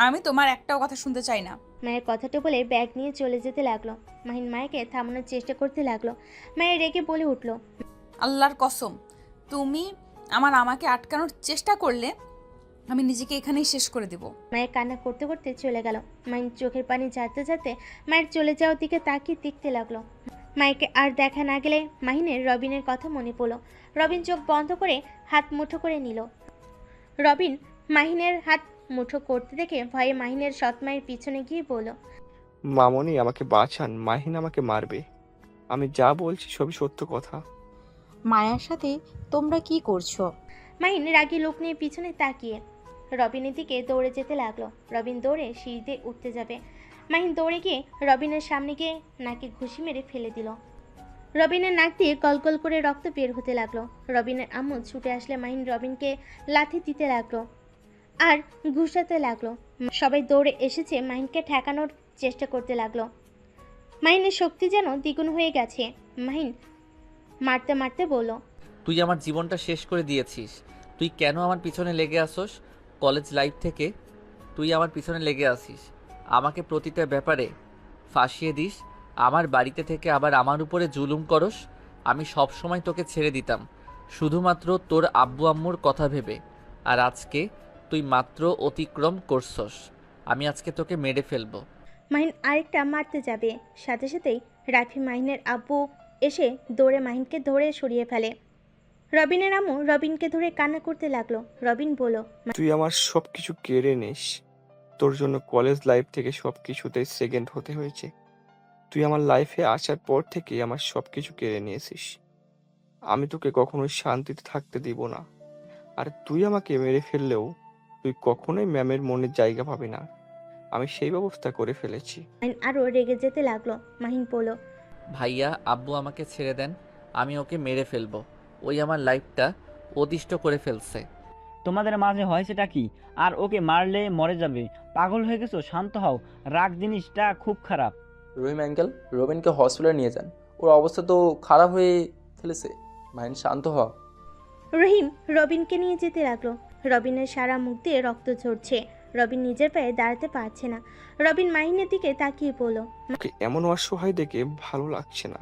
আমি তোমার একটাও কথা শুনতে চাই না। মায়ের কথাটা বলে ব্যাগ নিয়ে চলে যেতে লাগলো। মাহিন মায়াকে থামানোর চেষ্টা করতে লাগলো। মায়ের রেগে বলে উঠল, আল্লাহর কসম, তুমি আমাকে আটকানোর চেষ্টা করলে আমি নিজেকে এখানেই শেষ করে দেব। মায়ের কান্না করতে করতে চলে গেল। মাহিন চোখের পানি ঝাড়তে ঝাড়তে মায়ের চলে যাওয়ার দিকে তাকিয়ে দেখতে লাগলো। মাইকে আর দেখা না গেলে মাহিনের রবিনের কথা মনে পড়ল। রবিন চোখ বন্ধ করে হাত মুঠো করে নিল। রবিন মাহিনের হাত মুঠো করতে দেখে ভয়ে মাহিনের সৎ মায়ের পিছনে গিয়ে বলল, মামনি আমাকে বাঁচান, মাহিন আমাকে মারবে। আমি যা বলছি সবই সত্য কথা। মায়ার সাথে তোমরা কি করছো? মাহিন রাগী লোক নিয়ে পিছনে তাকিয়ে রবিনের দিকে দৌড়ে যেতে লাগলো। রবিন দৌড়ে সিঁড়িতে উঠতে যাবে। মাহিন দৌড়ে গিয়ে রবিনের সামনে গিয়ে নাকে ঘুষি মেরে ফেলে দিল। রবিনের নাক দিয়ে গলগল করে রক্ত বের হতে লাগলো। রবিনের আম্মু ছুটে আসলে মাহিন রবিনকে লাথি দিতে লাগলো আর ঘুষাতে লাগলো। সবাই দৌড়ে এসেছে মাহিনকে ঠেকানোর চেষ্টা করতে লাগলো। মাহিনের শক্তি যেন দ্বিগুণ হয়ে গেছে। মাহিন মারতে মারতে বলল, তুই আমার জীবনটা শেষ করে দিয়েছিস। তুই কেন আমার পিছনে লেগে আসোস? কলেজ লাইফ থেকে তুই আমার পিছনে লেগে আসিস, আমাকে প্রতিটা ব্যাপারে ফাঁসিয়ে দিস, আমার বাড়িতে থেকে আবার আমার উপরে জুলুম করস। আমি সব সময় তোকে ছেড়ে দিতাম শুধুমাত্র তোর আব্বু আম্মুর কথা ভেবে। আর আজকে তুই মাত্র অতিক্রম করছস। আমি আজকে তোকে মেরে ফেলবো। মাহিন আরেকটা মারতে যাবে, সাথে সাথেই রাফি মাহিনের আব্বু এসে দৌড়ে মাহিনকে ধরে সরিয়ে ফেলে। রবিনের আম্মু রবিনকে ধরে কান্না করতে লাগলো। রবিন বলল, তুই আমার সবকিছু কেড়ে নিস। তোর জন্য কলেজ লাইফ থেকে সবকিছুতেই সেকেন্ড হতে হয়েছে। তুই আমার লাইফে আসার পর থেকে আমার সবকিছু কেড়ে নিয়েছিস। আমি তোকে কখনোই শান্তিতে থাকতে দিব না। আর তুই আমাকে মেরে ফেললেও তুই কখনোই ম্যামের মনে জায়গা পাবি না। আমি সেই ব্যবস্থা করে ফেলেছি। মাহিন আরো রেগে যেতে লাগলো। মাহিন বলল, ভাইয়া, আব্বু আমাকে ছেড়ে দেন, আমি ওকে মেরে ফেলবো। ওই আমার লাইফটা অতিষ্ঠ করে ফেলছে। তোমাদের মাঝে হয়েছেটা কি? আর ওকে মারলে মরে যাবে। পাগল হয়ে গেছো? শান্ত হও। রাগ জিনিসটা খুব খারাপ। রহিম আঙ্কেল, রবিনকে হসপিটালে নিয়ে যান, ওর অবস্থা তো খারাপ হয়ে ফেলেছে। মাইন্ড শান্ত হ। রহিম রবিনকে নিয়ে যেতে লাগলো। রবিনের সারা মুখ দিয়ে রক্ত ঝরছে। রবিন নিজের পায়ে দাঁড়াতে পারছে না। রবিন মাহিনের দিকে তাকিয়ে বলল, তোকে এমন অসহায় দেখে ভালো লাগছে না।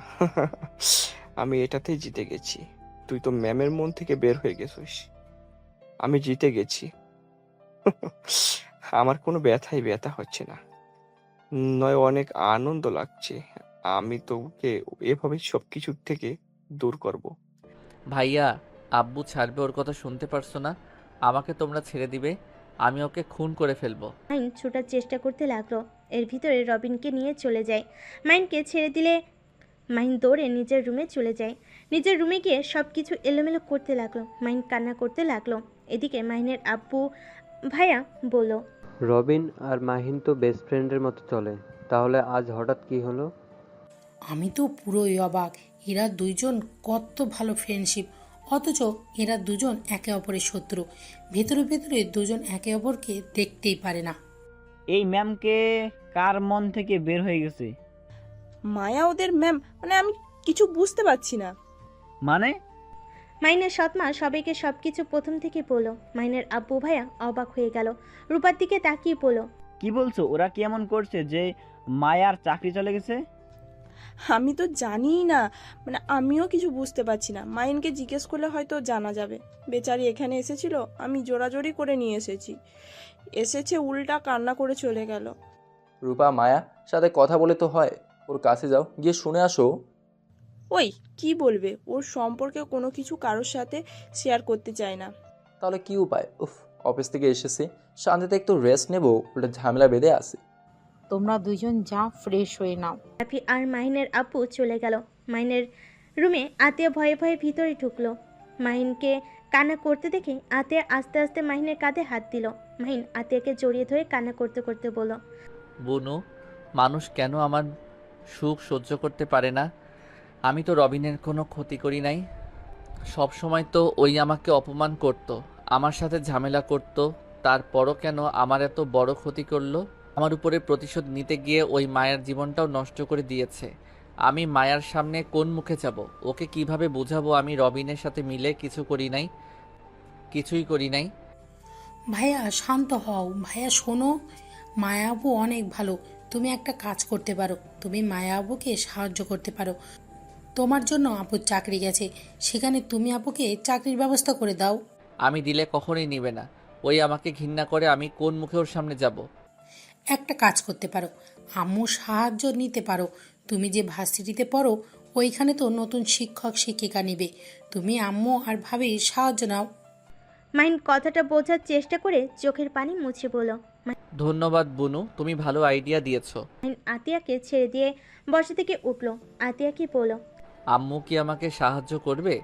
আমি এটাতেই জিতে গেছি। তুই তো ম্যামের মন থেকে বের হয়ে গেছিস। আমি জিতে গেছি। আমার কোনো ব্যথাই ব্যথা হচ্ছে না, নয় অনেক আনন্দ লাগছে। আমি তোকে এভাবে সবকিছু থেকে দূর করব। ভাইয়া, আব্বু ছাড়বে, ওর কথা শুনতে পারছো না? আমাকে তোমরা ছেড়ে দিবে, আমি ওকে খুন করে ফেলবো। মাহিন ছোটার চেষ্টা করতে লাগলো। এর ভিতরে রবিনকে নিয়ে চলে যায়। মাহিনকে ছেড়ে দিলে মাহিন দৌড়ে নিজের রুমে চলে যায়। নিজের রুমে গিয়ে সব কিছু এলোমেলো করতে লাগলো। মাহিন কান্না করতে লাগলো। এদিকে মাহিনের আব্বু ভাইয়া বলল, রবিন আর মাহিন তো বেস্ট ফ্রেন্ডের মতো চলে, তাহলে আজ হঠাৎ কি হলো? আমি তো পুরোই অবাক। এরা দুইজন কত ভালো ফ্রেন্ডশিপ, অথচ এরা দুজন একে অপরের শত্রু। ভেতরে ভেতরে দুজন একে অপরকে দেখতেই পারে না। এই ম্যামকে কার মন থেকে বের হয়ে গেছে? মায়া ওদের ম্যাম? মানে আমি কিছু বুঝতে পারছি না। মানে মাইনের সৎমা সবাইকে সবকিছু প্রথম থেকে বলল। মাইনের আব্বু ভাইয়া অবাক হয়ে গেল, রূপার দিকে তাকিয়ে বলল, কি বলছো? ওরা কি এমন করছে যে মায়ার চাকরি চলে গেছে? আমি তো জানিই না, মানে আমিও কিছু বুঝতে পারছি না। মাইনকে জিজ্ঞেস করলে হয়তো জানা যাবে। বেচারি এখানে এসেছিল, আমি জোরাজোরি করে নিয়ে এসেছে উল্টা কান্না করে চলে গেল। রূপা মায়া সাথে কথা বলে তো হয়, ওর কাছে যাও, গিয়ে শুনে আসো। ওই কি বলবে? ওর সম্পর্কে কোনো কিছু কারোর সাথে শেয়ার করতে চায় না। তাহলে কি উপায়? উফ, অফিস থেকে এসেছি, শান্তিতে একটু রেস্ট নেবো, ওটা ঝামেলা বেঁধে আসি। তোমরা দুইজন যা ফ্রেশ হয়ে নাও। রাফি আর মাহিনের আব্বু চলে গেল। মাহিনের রুমে আতিয়া ভয়ে ভয়ে ভিতরে ঢুকলো। মাহিনকে কান্না করতে দেখে আতিয়া আস্তে আস্তে মাহিনের কাঁধে হাত দিল। মাহিন আতিয়াকে জড়িয়ে ধরে কান্না করতে করতে বলল, বুনু, মানুষ কেন আমার সুখ সহ্য করতে পারে না? আমি তো রবিনের কোনো ক্ষতি করি নাই। সব সময় তো ওই আমাকে অপমান করত, আমার সাথে ঝামেলা করত, তারপরও কেন আমার এত বড় ক্ষতি করলো? আমার উপরে প্রতিশোধ নিতে গিয়ে ওই মায়ের জীবনটাও নষ্ট করে দিয়েছে। আমি মায়ার সামনে কোন মুখে যাব? ওকে কিভাবে বোঝাবো আমি রবিনের সাথে মিলে কিছুই করি নাই? ভাইয়া শান্ত হও। ভাইয়া শোনো, মায়া আপু অনেক ভালো। তুমি একটা কাজ করতে পারো, তুমি মায়া আপুকে সাহায্য করতে পারো। তোমার জন্য আপুর চাকরি গেছে, সেখানে তুমি আপুকে চাকরির ব্যবস্থা করে দাও। আমি দিলে কখনোই নিবে না। ওই আমাকে ঘৃণা করে, আমি কোন মুখে ওর সামনে যাব? একটা কাজ করতে পারো, আম্মু সাহায্য নিতে পারো। তুমি যে ভার্সিটিতে পড়ো ওইখানে তো নতুন শিক্ষক শিক্ষিকা নিবে, তুমি আম্মু আর ভাবির সাহায্য নাও। মাহিন কথাটা বোঝার চেষ্টা করে চোখের পানি মুছে বলল। ধন্যবাদ বুনু, তুমি ভালো আইডিয়া দিয়েছো। মাহিন আতিয়াকে ছেড়ে দিয়ে বসা থেকে উঠল। আতিয়া কি বলল, আম্মু কি আমাকে সাহায্য করবে?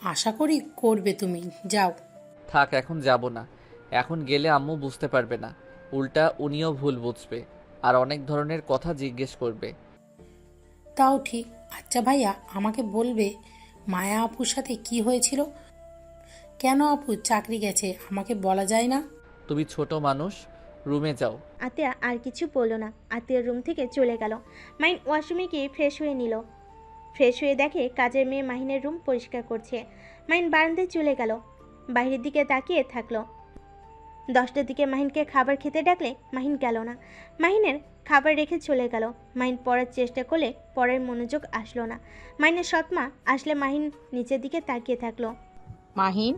আশা করি করবে, তুমি যাও। থাক, এখন যাব না। এখন গেলে আম্মু বুঝতে পারবে না, উল্টা উনিও ভুল বুঝবে আর অনেক ধরনের কথা জিজ্ঞেস করবে। তাও ঠিক। আচ্ছা ভাইয়া, আমাকে বলবে মায়া আপুর সাথে কি হয়েছিল? কেন আপু চাকরি গেছে আমাকে বলা যায় না? তুমি ছোট মানুষ, রুমে যাও। আতিয়া আর কিছু বলল না। আতিয়ার রুম থেকে চলে গেল। মাহিন ওয়াশরুমে গিয়ে ফ্রেশ হয়ে নিল। ফ্রেশ হয়ে দেখে কাজের মেয়ে মাহিনের রুম পরিষ্কার করছে। মাহিন বারান্দায় চলে গেল, বাইরের দিকে তাকিয়ে থাকলো। 10টার দিকে মাহিনকে খাবার খেতে ডাকলে মাহিন গেল না। মাহিনের খাবার রেখে চলে গেল। মাহিন পড়ার চেষ্টা করলে পড়ার মনোযোগ আসলো না। মাহিনের সৎমা আসলে মাহিন নিচের দিকে তাকিয়ে থাকলো। মাহিন,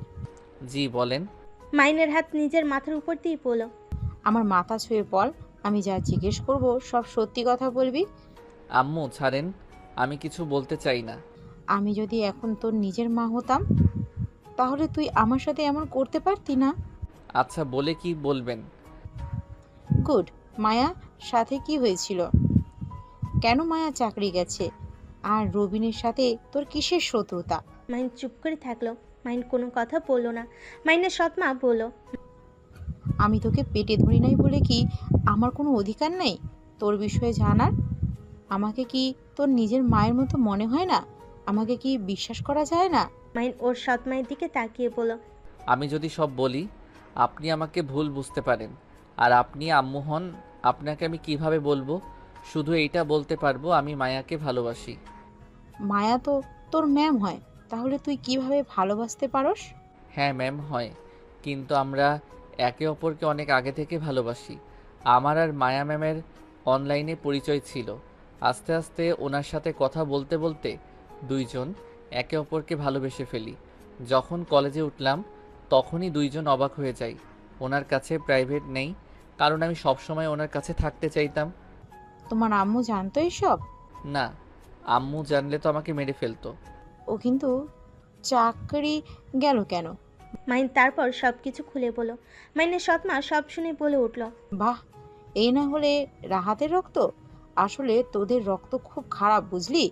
জি বলেন। মাহিনের হাত নিজের মাথার উপর দিয়ে বলল, আমার মাথা ছুঁয়ে বল, আমি যা জিজ্ঞেস করব সব সত্যি কথা বলবি। আম্মু ছাড়েন, আমি কিছু বলতে চাই না। আমি যদি এখন তোর নিজের মা হতাম তাহলে তুই আমার সাথে এমন করতে পারতি না। আচ্ছা, বলে কি বলবেন? গুড। মায়া সাথে কি হয়েছিল? কেন মায়া চাকরি গেছে? আর রবিনের সাথে তোর কিসের শত্রুতা? মাহিন চুপ করে থাকলো। মাহিন কোনো কথা বলল না। মাহিনের সৎমা বলল, আমি তোকে পেটে ধরি নাই বলে কি আমার কোনো অধিকার নেই তোর বিষয়ে জানার? আমাকে কি তোর নিজের মায়ের মতো মনে হয় না? আমাকে কি বিশ্বাস করা যায় না? মাহিন ওর সৎমায়ের দিকে তাকিয়ে বলল, আমি যদি সব বলি আপনি আমাকে ভুল বুঝতে পারেন, আর আপনি আম্মু হন, আপনাকে আমি কিভাবে বলবো? শুধু এইটা বলতে পারবো আমি মায়াকে ভালোবাসি। মায়া তো তোর ম্যাম হয়, তাহলে তুই কিভাবে ভালোবাসতে পারস? হ্যাঁ ম্যাম হয়, কিন্তু আমরা একে অপরকে অনেক আগে থেকে ভালোবাসি। আমার আর মায়া ম্যামের অনলাইনে পরিচয় ছিল, আস্তে আস্তে ওনার সাথে কথা বলতে বলতে দুইজন একে অপরকে ভালোবেসে ফেলি। যখন কলেজে উঠলাম তখনই দুইজন অবাক হয়ে যাই। ওনার কাছে প্রাইভেট নেই, কারণ আমি সবসময় ওনার কাছে থাকতে চাইতাম। তোমার আম্মু জানতো এসব? না, আম্মু জানলে তো আমাকে মেরে ফেলতো। ও কিন্তু চাকরি গেল কেন? মাহিন তারপর সবকিছু খুলে বলল। মাহিনের সৎমা সব শুনে বলে উঠল, বাহ, এই না হলে রাহাতের রক্ত? আসলে তোদের রক্ত খুব খারাপ বুঝলি।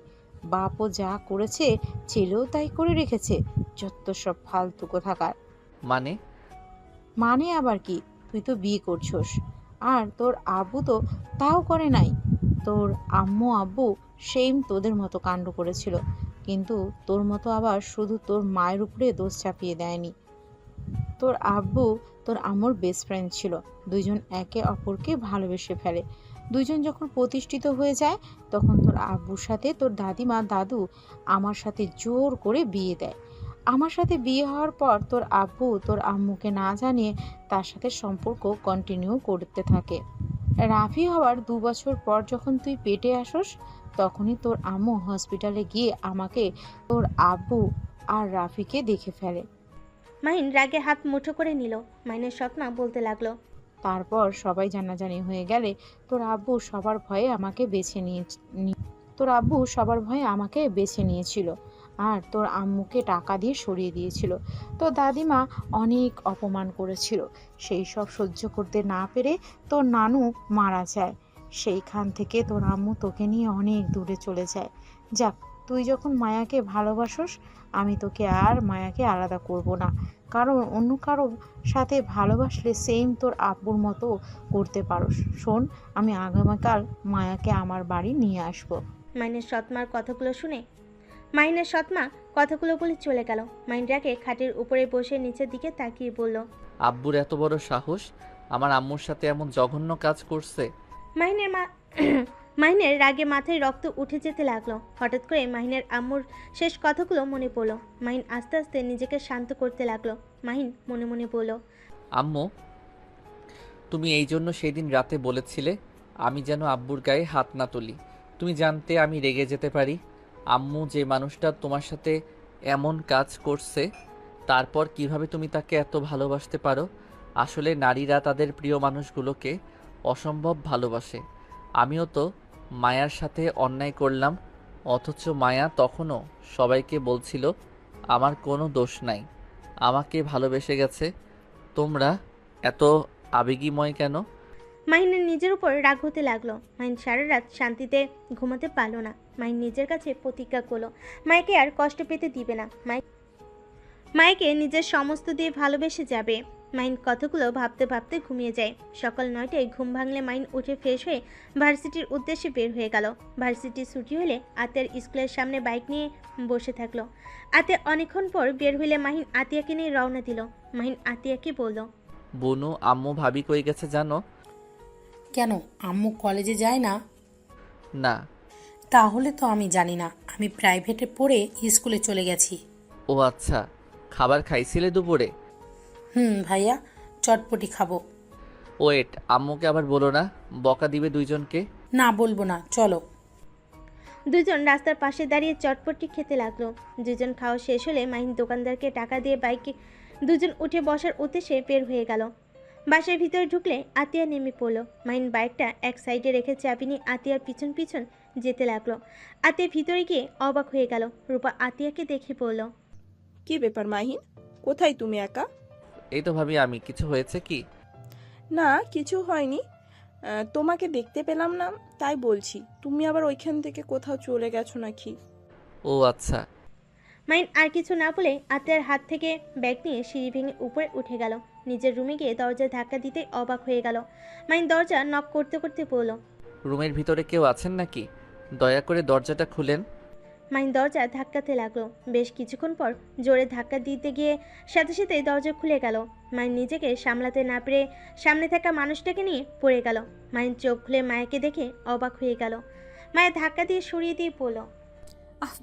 বাপও যা করেছে ছেলেও তাই করে রেখেছে। যত সব ফালতু কোথাকার। মানে আবার কি? তুই তো বিয়ে করছস, আর তোর আব্বু তো তাও করে নাই। তোর আম্মু আব্বু সেম তোদের মতো কাণ্ড করেছিল, কিন্তু তোর মতো আবার শুধু তোর মায়ের উপরে দোষ চাপিয়ে দেয়নি। তোর আব্বু তোর আম্মুর বেস্ট ফ্রেন্ড ছিল, দুইজন একে অপরকে ভালোবেসে ফেলে। দুইজন যখন প্রতিষ্ঠিত হয়ে যায় তখন তোর আব্বুর সাথে তোর দাদিমা দাদু আমার সাথে জোর করে বিয়ে দেয়। আমার সাথে বিয়ে হওয়ার পর তোর আব্বু তোর আম্মুকে না জানিয়ে তার সাথে সম্পর্ক কন্টিনিউ করতে থাকে। রাফি হওয়ার 2 বছর পর যখন তুই পেটে আসোস, তখনই তোর আম্মু হসপিটালে গিয়ে আমাকে, তোর আব্বু আর রাফিকে দেখে ফেলে। মাহিন রাগে হাত মুঠো করে নিল। মাহিনের সৎমা বলতে লাগলো, তারপর সবাই জানাজানি হয়ে গেলে তোর আব্বু সবার ভয়ে আমাকে বেছে নিয়েছিল আর তোর আম্মুকে টাকা দিয়ে সরিয়ে দিয়েছিল। তোর দাদিমা অনেক অপমান করেছিল। সেই সব সহ্য করতে না পেরে তোর নানু মারা যায়। সেইখান থেকে তোর আম্মু তোকে নিয়ে অনেক দূরে চলে যায়। যাক, তুই যখন মায়াকে ভালোবাসোস, আমি তোকে আর মায়াকে আলাদা করব না, কারণ অন্য কারো সাথে ভালোবাসলে সেম তোর আব্বুর মতো করতে পারোস। শোন, আমি আগামীকাল মায়াকে আমার বাড়ি নিয়ে আসবো। মাহিনের সৎমার কথাগুলো শুনে মাহিনের সৎমা কথাগুলো বলে চলে গেল। মাহিন রাগে খাটের উপরে বসে নিচের দিকে তাকিয়ে বলল, আব্বুর এত বড় সাহস আমার আম্মুর সাথে এমন জঘন্য কাজ করছে। মাহিনের রাগে মাথায় রক্ত উঠে যেতে লাগলো। হঠাৎ করে মাহিনের আম্মুর শেষ কথাগুলো মনে পড়লো। মাহিন আস্তে আস্তে নিজেকে শান্ত করতে লাগলো। মাহিন মনে মনে বলল, আম্মু, তুমি এই জন্য সেই দিন রাতে বলেছিলে আমি যেন আব্বুর গায়ে হাত না তুলি। তুমি জানতে আমি রেগে যেতে পারি। আম্মু যে মানুষটা তোমার সাথে এমন কাজ করছে, তারপর কিভাবে তুমি তাকে এত ভালোবাসতে পারো? আসলে নারীরা তাদের প্রিয় মানুষগুলোকে অসম্ভব ভালোবাসে। আমিও তো মায়ার সাথে অন্যায় করলাম, অথচ মায়া তখনও সবাইকে বলছিল আমার কোনো দোষ নাই, আমাকে ভালোবেসে গেছে। তোমরা এত আবেগীময় কেন? মাহিনের নিজের উপর রাগ হতে লাগলো। মাহিন সারা রাত শান্তিতে ঘুমাতে পারলো না। মাহিন নিজের কাছে প্রতিজ্ঞা করলো মাইকে আর কষ্ট পেতে দিবে না। মাইকে নিজের সমস্ত দিয়ে ভালোবেসে যাবে। মাইন কথাগুলো ভাবতে ভাবতে ঘুমিয়ে যায়। সকাল 9টায় ঘুম ভাঙলে মাইন উঠে ফ্রেশ হয়ে ভার্সিটির উদ্দেশ্যে বের হয়ে গেল। ভার্সিটি ছুটি হলে আতিয়ার স্কুলের সামনে বাইক নিয়ে বসে থাকলো। আতিয়া অনেকক্ষণ পর বের হইলে মাহিন আতিয়াকে নিয়ে রওনা দিল। মাহিন আতিয়াকে বলল, বনু, আম্মু ভাবি কই গেছে জানো? কেন, আম্মু কলেজে যায় না? না। তাহলে তো আমি জানি না। আমি প্রাইভেটে পড়ে স্কুলে চলে গেছি। ও আচ্ছা, খাবার খাইছিলে দুপুরে? ভাইয়া, চটপটি খাবো। ওয়েট, আম্মুকে আবার বলো না, বকা দিবে দুইজনকে। না, বলবো না, চলো। দুজন রাস্তার পাশে দাঁড়িয়ে চটপটি খেতে লাগলো। দুজন খাওয়া শেষ হলে মাহিন দোকানদারকে টাকা দিয়ে বাইকে দুজন উঠে বসার উদ্দেশ্যে বের হয়ে গেল। বাসার ভিতরে ঢুকলে আতিয়া নেমে পড়লো। মাহিন বাইকটা এক সাইডে রেখে চাবি নিয়ে আতিয়ার পিছন পিছন যেতে লাগলো। আতিয়া ভিতরে গিয়ে অবাক হয়ে গেল। রূপা আতিয়াকে দেখে বলল, কি ব্যাপার মাহিন, কোথায় তুমি একা? এই তো ভাবি, আমি কিছু হয়েছে কি? না, কিছু হয়নি। তোমাকে দেখতে পেলাম না, তাই বলছি। তুমি আবার ওইখান থেকে কোথাও চলে গেছো নাকি? ও আচ্ছা। মাহিন আর কিছু না বলে আতিয়ার হাত থেকে ব্যাগ নিয়ে সিঁড়ি ভেঙে উপরে উঠে গেল। নিজের রুমে গিয়ে দরজায় ধাক্কা দিতে অবাক হয়ে গেল। মাহিন দরজা নক করতে করতে বলল, রুমের ভিতরে কেউ আছেন নাকি? দয়া করে দরজাটা খুলেন। মাহিন দরজা ধাক্কাতে লাগলো। বেশ কিছুক্ষণ পর জোরে ধাক্কা দিতে গিয়ে সাথে সাথে দরজা খুলে গেল। মাহিন নিজেকে সামলাতে না পেরে সামনে থাকা মানুষটাকে নিয়ে পড়ে গেল। মাহিন চোখ খুলে মায়াকে দেখে অবাক হয়ে গেল। মায়া ধাক্কা দিয়ে সরিয়ে দিয়ে বলল,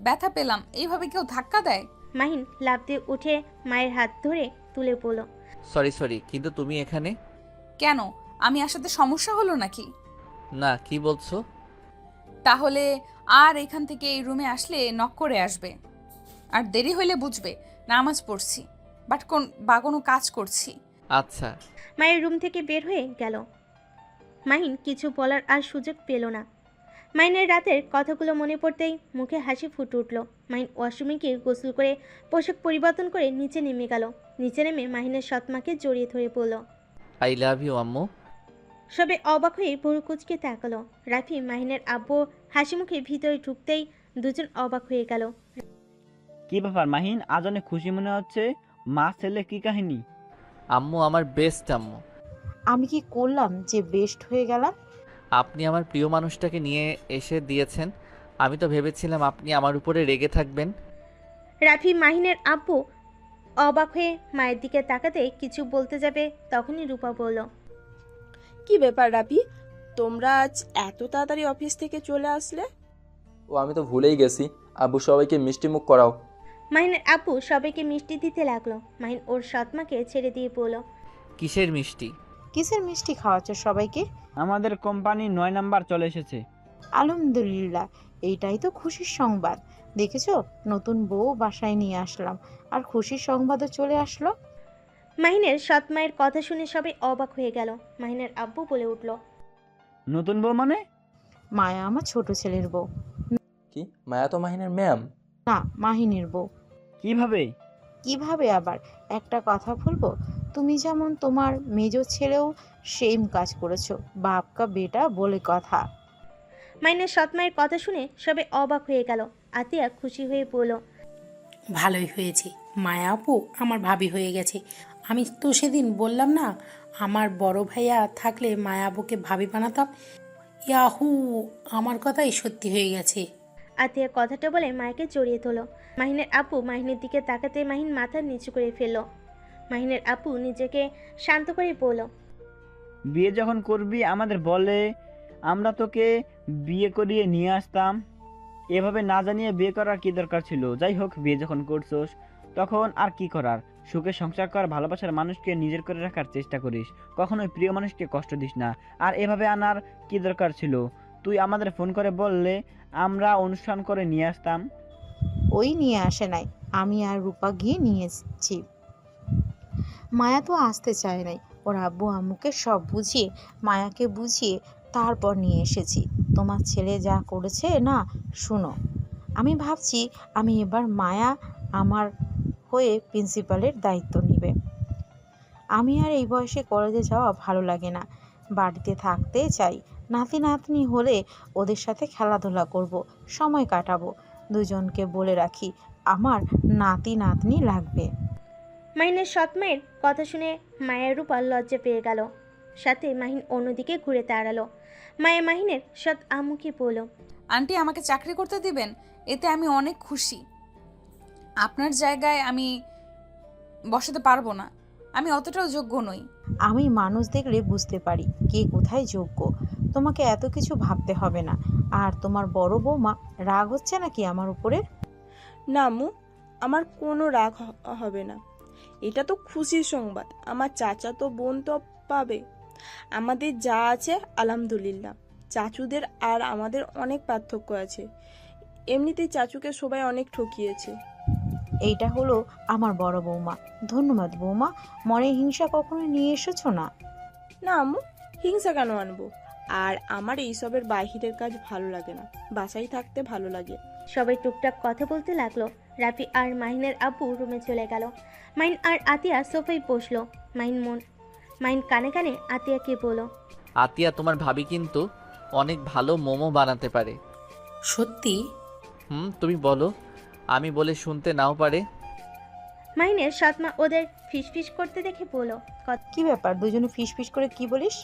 ব্যথা পেলাম। এইভাবে কেউ ধাক্কা দেয়? মাহিন লাফ দিয়ে উঠে মায়ের হাত ধরে তুলে পড়ল। সরি, কিন্তু তুমি এখানে? কেন, আমি আসাতে সমস্যা হলো নাকি? না, কি বলছো? তাহলে আর এখান থেকে এই রুমে আসলে নক করে আসবে, আর দেরি হইলে বুঝবে নামাজ পড়ছি বা কোনো কাজ করছি। আচ্ছা। মায়ের রুম থেকে বের হয়ে গেল। মাহিন কিছু বলার আর সুযোগ পেল না। মাহিনের রাতের কথাগুলো মনে পড়তেই মুখে হাসি ফুটে উঠল। মাহিন ওয়াশরুমে গিয়ে গোসল করে পোশাক পরিবর্তন করে নিচে নেমে গেল। নিচে নেমে মাহিনের সৎমাকে জড়িয়ে ধরে পড়ল। আই লাভ ইউ আম্মু। সবে অবাক হয়ে ভুরু কুচকে তাকালো। রাফি মাহিনের আব্বু হাসি মুখে ভিতরে ঢুকতেই দুজন অবাক হয়ে গেল। কি ব্যাপার মাহিন, আজ অনেক খুশি মনে হচ্ছে। মা ছেলে কি কাহিনী? আম্মু আমার বেস্ট আম্মু। আমি কি করলাম যে বেস্ট হয়ে গেলাম? আপনি আমার প্রিয় মানুষটাকে নিয়ে এসে দিয়েছেন। আমি তো ভেবেছিলাম আপনি আমার উপরে রেগে থাকবেন। রাফি মাহিনের আব্বু অবাক হয়ে মায়ের দিকে তাকাতে কিছু বলতে যাবে, তখনই রূপা বলল, কি ব্যাপার রাফি, তোমরা আজ এত তাড়াতাড়ি অফিস থেকে চলে আসলে? ও আমি তো ভুলেই গেছি, আব্বু সবাইকে মিষ্টি মুখ করাও। মাহিনের আপু সবাইকে মিষ্টি দিতে লাগলো। মাহিন ওর সৎমাকে ছেড়ে দিয়ে বলল, কিসের মিষ্টি? কিসের মিষ্টি খাওয়াচ্ছ সবাইকে? আমাদের কোম্পানি 9 নাম্বার চলে এসেছে। আলহামদুলিল্লাহ, এইটাই তো খুশির সংবাদ। দেখেছো, নতুন বউ বাসায় নিয়ে আসলাম, আর খুশির সংবাদও চলে আসলো। মাহিনের সৎমায়ের কথা শুনে সবাই অবাক হয়ে গেল। মাহিনের আব্বু বলে উঠল, নতুন বউ মানে? মায়া আমার ছোট ছেলের বউ। কি, মায়া তো মাহিনের ম্যাম। না, মাহিনের বউ। কিভাবে? কিভাবে আবার? একটা কথা বলবো, তুমি যেমন তোমার মেজ ছেলেও সেম কাজ করেছো। বাপ কা বেটা বলে কথা। মাহিনের সৎমায়ের কথা শুনে সবাই অবাক হয়ে গেল। আতিয়া খুশি হয়ে বলল, ভালোই হয়েছে, মায়া আপু আমার ভাবি হয়ে গেছে। আমি তো সেদিন বললাম না, আমার বড় ভাইয়া থাকলে মায়া আপুকে ভাবি বানাতাম। ইয়াহু, আমার কথাই সত্যি হয়ে গেছে। আতিয়া কথাটা বলে মায়াকে জড়িয়ে তোলো। মাহিনের আপু মাহিনের দিকে তাকাতে মাহিন মাথা নিচু করে ফেলল। মাহিনের আপু নিজেকে শান্ত করে বলল, বিয়ে যখন করবি আমাদের বলে, আমরা তোকে বিয়ে করিয়ে নিয়ে আসতাম। এভাবে না জানিয়ে বিয়ে করার কি দরকার ছিল? যাই হোক, বিয়ে যখন করছোস তখন আর কি করার, সুখে সংসার কর, ভালোবাসার মানুষকে নিজের করে রাখার চেষ্টা করিস, কখনোই প্রিয় মানুষকে কষ্ট দিস না। আর এভাবে আনার কি দরকার ছিল? তুই আমাদের ফোন করে বললে আমরা অনুষ্ঠান করে নিয়ে আসতাম। ওই নিয়ে আসে নাই, আমি আর রূপা গিয়ে নিয়ে এসেছি। মায়া তো আসতে চায় নাই। ওর আব্বু আম্মুকে সব বুঝিয়ে, মায়াকে বুঝিয়ে তারপর নিয়ে এসেছি। তোমার ছেলে যা করেছে না, শুনো, আমি ভাবছি আমি এবার মায়া আমার হয়ে প্রিন্সিপালের দায়িত্ব নেবে। আমি আর এই বয়সে কলেজে যাওয়া ভালো লাগে না, বাড়িতে থাকতে চাই। নাতি নাতনি হলে ওদের সাথে খেলাধুলা করব, সময় কাটাবো। দুজনকে বলে রাখি, আমার নাতি নাতনি লাগবে। মাহিনের সৎমায়ের কথা শুনে মায়ের রূপা লজ্জা পেয়ে গেল। সাথে মাহিন অন্যদিকে ঘুরে দাঁড়ালো। মায়া মাহিনের সৎ আম্মুকে বলল, আন্টি আমাকে চাকরি করতে দিবেন, এতে আমি অনেক খুশি। আপনার জায়গায় আমি বসাতে পারবো না, আমি অতটাও যোগ্য নই। আমি মানুষ দেখলে বুঝতে পারি কে কোথায় যোগ্য। তোমাকে এত কিছু ভাবতে হবে না। আর তোমার বড় বৌমা রাগ হচ্ছে নাকি আমার উপরে? না আম্মু, আমার কোনো রাগ হবে না। এটা তো খুশির সংবাদ, আমার চাচা তো বোন তো পাবে। আমাদের যা আছে আলহামদুলিল্লাহ। চাচুদের আর আমাদের অনেক পার্থক্য আছে। এমনিতেই চাচুকে সবাই অনেক ঠকিয়েছে। এইটা হলো আমার বড় বৌমা। ধন্যবাদ বৌমা, মনে হিংসা কখনো নিয়ে এসেছো না। না আম্মু, হিংসা কেন আনবো? আর আমার এইসবের বাহিরের কাজ ভালো লাগে না, বাসায় থাকতে ভালো লাগে। সবাই টুকটাক কথা বলতে লাগলো। রাফি আর মাহিনের আব্বু রুমে চলে গেল। মাহিন আর আতিয়া সোফায় বসলো। মাহিন কানে কানে আতিয়াকে বলল, আতিয়া, তোমার ভাবি কিন্তু অনেক ভালো মোমো বানাতে পারে। সত্যি? তুমি বলো, আমি বলে শুনতে নাও পারে। মাহিনের সৎমা ওদের ফিসফিস করতে দেখে বলল, কি ব্যাপার, দুজনে ফিস ফিস করে কি বলিস?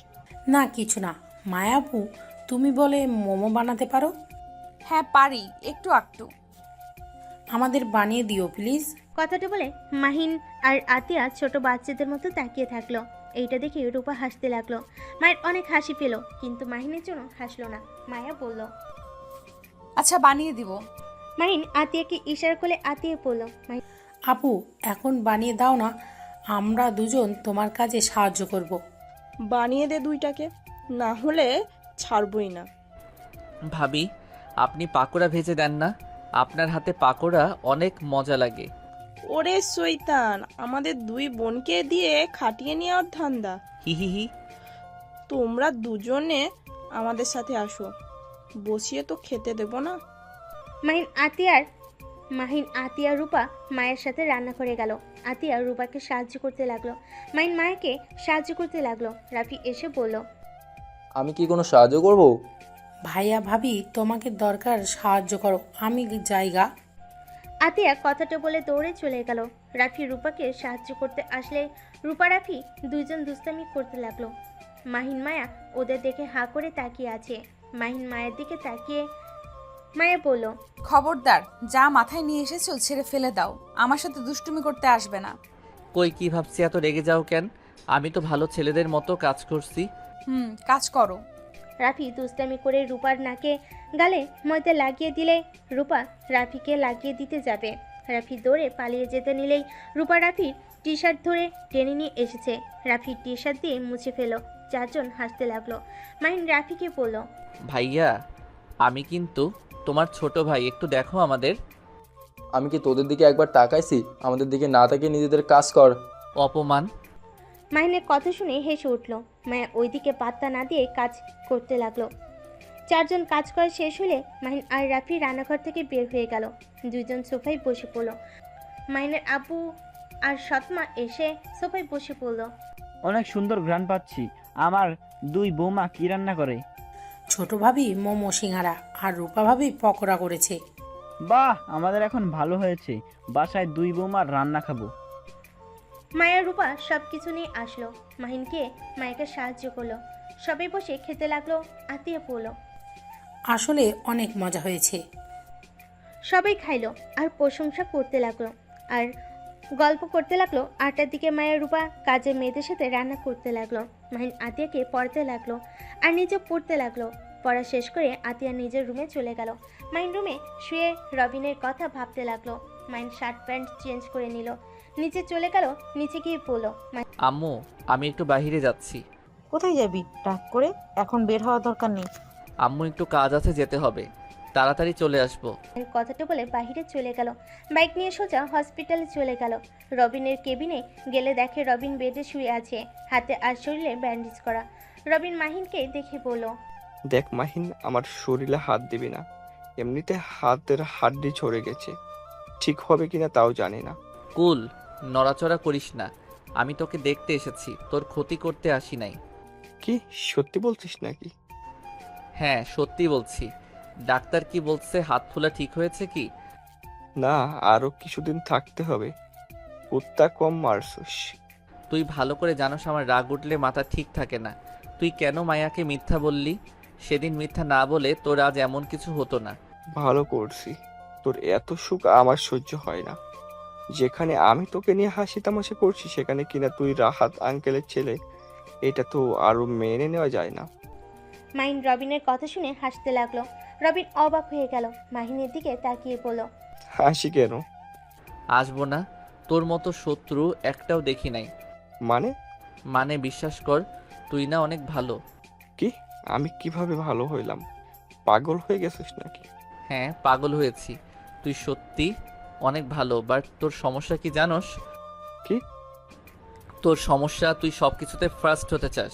না কিছু না। মায়া আপু, তুমি বলে মোমো বানাতে পারো? হ্যাঁ পারি, একটু একটু। আমাদের বানিয়ে দিও প্লিজ। কথাটা বলে মাহিন আর আতিয়া ছোট বাচ্চাদের মতো তাকিয়ে থাকলো। এইটা দেখে রূপা হাসতে লাগলো। মায়ের অনেক হাসি পেল, কিন্তু মাহিনের জন্য হাসলো না। মায়া বলল, আচ্ছা বানিয়ে দিব। মাহিন আতিয়াকে ইশারা করে আতিয়া বলল, আপু এখন বানিয়ে দাও না, আমরা দুজন তোমার কাজে সাহায্য করব। বানিয়ে দে দুইটাকে, না হলে ছাড়বই না। ভাবি, আপনি পাকোড়া ভেজে দেন না? আপনার হাতে পাকোড়া অনেক মজা লাগে। ওরে শয়তান, আমাদের দুই বোনকে দিয়ে খাটিয়ে নেওয়ার ধান্দা। হি হি হি। তোমরা দুজনে আমাদের সাথে আসো, বসিয়ে তো খেতে দেব না। মাহিন আতিয়া রূপা মায়ের সাথে রান্না করে গেল। আতিয়া রূপাকে সাহায্য করতে লাগলো। মাহিন মায়াকে সাহায্য করতে লাগলো। রাফি এসে বলল, আমি কি কোনো সাহায্য করব? ভাইয়া ভাবি তোমাকে দরকার, সাহায্য করো, আমি জায়গা। আতিয়া কথাটা বলে দৌড়ে চলে গেল। রাফি রূপাকে সাহায্য করতে আসলে রূপা রাফি দুইজন দুষ্টামি করতে লাগলো। মাহিন মায়া ওদের দেখে হাঁ করে তাকিয়ে আছে। মাহিন মায়ের দিকে তাকিয়ে মায়া বলল, খবরদার, যা মাথায় নিয়ে এসেছো ছেড়ে ফেলে দাও, আমার সাথে দুষ্টুমি করতে আসবে না। কই, কি ভাবছি এত রেগে যাও কেন? আমি তো ভালো ছেলেদের মতো কাজ করছি। কাজ করো। রাফি দুষ্টামি করে রূপার নাকে গালে ময়দা লাগিয়ে দিলে রূপা রাফিকে লাগিয়ে দিতে যাবে, রাফি দৌড়ে পালিয়ে যেতে নিলেই রূপা রাফির টি শার্ট ধরে টেনে নিয়ে এসেছে। রাফির টি শার্ট দিয়ে মুছে ফেলো। চারজন হাসতে লাগলো। মাহিন রাফিকে বলল, ভাইয়া আমি কিন্তু তোমার ছোট ভাই, একটু দেখো আমাদের। আমি কি তোদের দিকে একবার তাকাইছি? আমাদের দিকে না তাকিয়ে নিজেদের কাজ কর। অপমান। মাহিনের কথা শুনে হেসে উঠল। মায়া ওইদিকে পাত্তা না দিয়ে কাজ করতে লাগলো। চারজন কাজ করা শেষ হলে মাহিন আর রাফি রান্নাঘর থেকে বের হয়ে গেল। দুইজন সোফায় বসে পড়ল। মাহিনের আব্বু আর সৎমা এসে সোফায় বসে পড়ল। অনেক সুন্দর ঘ্রাণ পাচ্ছি। আমার দুই বৌমা কি রান্না করে? ছোট ভাবি মোমো সিঙ্গারা আর রূপা ভাবি পকোড়া করেছে। বাহ, আমাদের এখন ভালো হয়েছে, বাসায় দুই বৌমার রান্না খাবো। মায়া রূপা সব কিছু নিয়ে আসলো। মাহিনকে মায়াকে সাহায্য করলো। সবাই বসে খেতে লাগলো, আত্মীয় পড়লো। আসলে অনেক মজা হয়েছে। সবাই খাইলো আর প্রশংসা করতে লাগলো আর গল্প করতে লাগলো। 8টার দিকে মায়া রূপা কাজের মেয়েদের সাথে রান্না করতে লাগলো। মাহিন আতিয়াকে পড়তে লাগলো আর নিজে পড়তে লাগলো। পড়া শেষ করে আতিয়া নিজের রুমে চলে গেল। মাহিন রুমে শুয়ে রবিনের কথা ভাবতে লাগলো। মাহিন শার্ট প্যান্ট চেঞ্জ করে নিল, নিচে চলে গেল। নিচে গিয়ে পড়লো। আম্মু আমি একটু বাইরে যাচ্ছি। কোথায় যাবি? ডাক করে এখন বের হওয়ার দরকার নেই। আম্মু একটু কাজ আছে, যেতে হবে, তাড়াতাড়ি চলে আসবো। কথাটা বলে বাইরে চলে গেল। বাইক নিয়ে সোজা হসপিটালে চলে গেল। রবিনের কেবিনে গেলে দেখে রবিন বেডে শুয়ে আছে, হাতে আর শরীরে ব্যান্ডেজ করা। রবিন মাহিনকে দেখে বলল, দেখ মাহিন, আমার শরীরে হাত দিবি না, এমনিতে হাতের হাড্ডি ঝরে গেছে, ঠিক হবে কিনা তাও জানি না। কুল, নড়াচড়া করিস না, আমি তোকে দেখতে এসেছি, তোর ক্ষতি করতে আসি নাই। কি সত্যি বলছিস নাকি? হ্যাঁ সত্যি বলছি। ডাক্তার কি বলছে, হাত ফোলা ঠিক হয়েছে কি? না, আরো কিছুদিন থাকতে হবে। কুত্তা কম মারছুস। তুই ভালো করে জানোস আমার রাগ উঠলে মাথা ঠিক থাকে না। তুই কেন মায়াকে মিথ্যা বললি? সেদিন মিথ্যা না বলে তোর আজ এমন কিছু হতো না। ভালো করছি, তোর এত সুখ আমার সহ্য হয় না। যেখানে আমি তোকে নিয়ে হাসি তামাশা করছি, সেখানে কিনা তুই রাহাত আঙ্কেলের ছেলে, এটা তো আরো মেনে নেওয়া যায় না। মাহিন রবিনের কথা শুনে হাসতে লাগলো। রবিন অবাক হয়ে গেল, মাহিনের দিকে তাকিয়ে বলল, হাসি কেন? আসবো না, তোর মতো শত্রু একটাও দেখি নাই। মানে বিশ্বাস কর, তুই না অনেক ভালো। কি? আমি কিভাবে ভালো হইলাম? পাগল হয়ে গেছিস নাকি? হ্যাঁ পাগল হয়েছি, তুই সত্যি অনেক ভালো। বাট তোর সমস্যা কি জানোস? কি? তোর সমস্যা, তুই সব কিছুতে ফার্স্ট হতে চাস,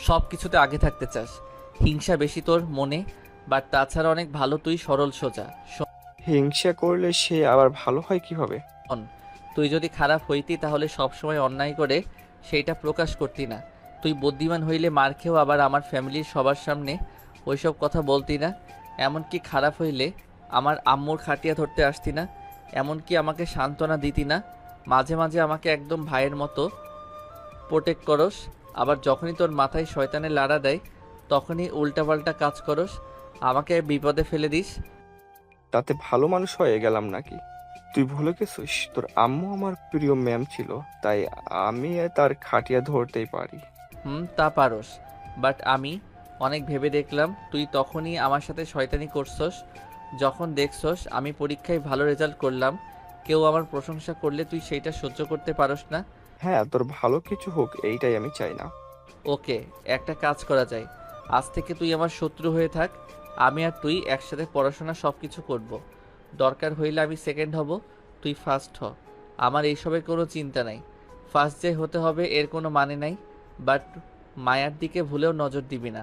সব কিছুতে আগে থাকতে চাস। হিংসা বেশি তোর মনে, বাট তাছাড়া অনেক ভালো তুই, সরল সোজা। হিংসা করলে সে আবার ভালো হয় কিভাবে? শোন, তুই যদি খারাপ হইতি তাহলে সব সময় অন্যায় করে সেইটা প্রকাশ করতি না। তুই বুদ্ধিমান হইলে মার খেয়েও আবার আমার ফ্যামিলির সবার সামনে ওইসব কথা বলতি না। এমনকি খারাপ হইলে আমার আম্মুর খাটিয়া ধরতে আসতি না। এমনকি আমাকে সান্ত্বনা দিতি না। মাঝে মাঝে আমাকে একদম ভাইয়ের মতো প্রোটেক্ট করস। আবার যখনই তোর মাথায় শয়তানের লাড়া দেয় তখনই উল্টাপাল্টা কাজ করস, আমাকে বিপদে ফেলে দিস। তাতে ভালো মানুষ হয়ে গেলাম নাকি? তুই ভুলে গেছিস তোর আম্মু আমার প্রিয় ম্যাম ছিল, তাই আমি তার খাটিয়া ধরতেই পারি। তা পারস, বাট আমি অনেক ভেবে দেখলাম তুই তখনই আমার সাথে শয়তানি করছস যখন দেখছস আমি পরীক্ষায় ভালো রেজাল্ট করলাম। কেউ আমার প্রশংসা করলে তুই সেইটা সহ্য করতে পারস না। হ্যাঁ, তোর ভালো কিছু হোক এইটাই আমি চাই না। ওকে, একটা কাজ করা যায়। আজ থেকে তুই আমার শত্রু হয়ে থাক, আমি আর তুই একসাথে পড়াশোনা সব কিছু করব। দরকার হইলে আমি সেকেন্ড হব, তুই ফার্স্ট হ। আমার এইসবের কোনো চিন্তা নাই। ফার্স্ট যে হতে হবে এর কোনো মানে নাই, বাট মায়ার দিকে ভুলেও নজর দিবি না।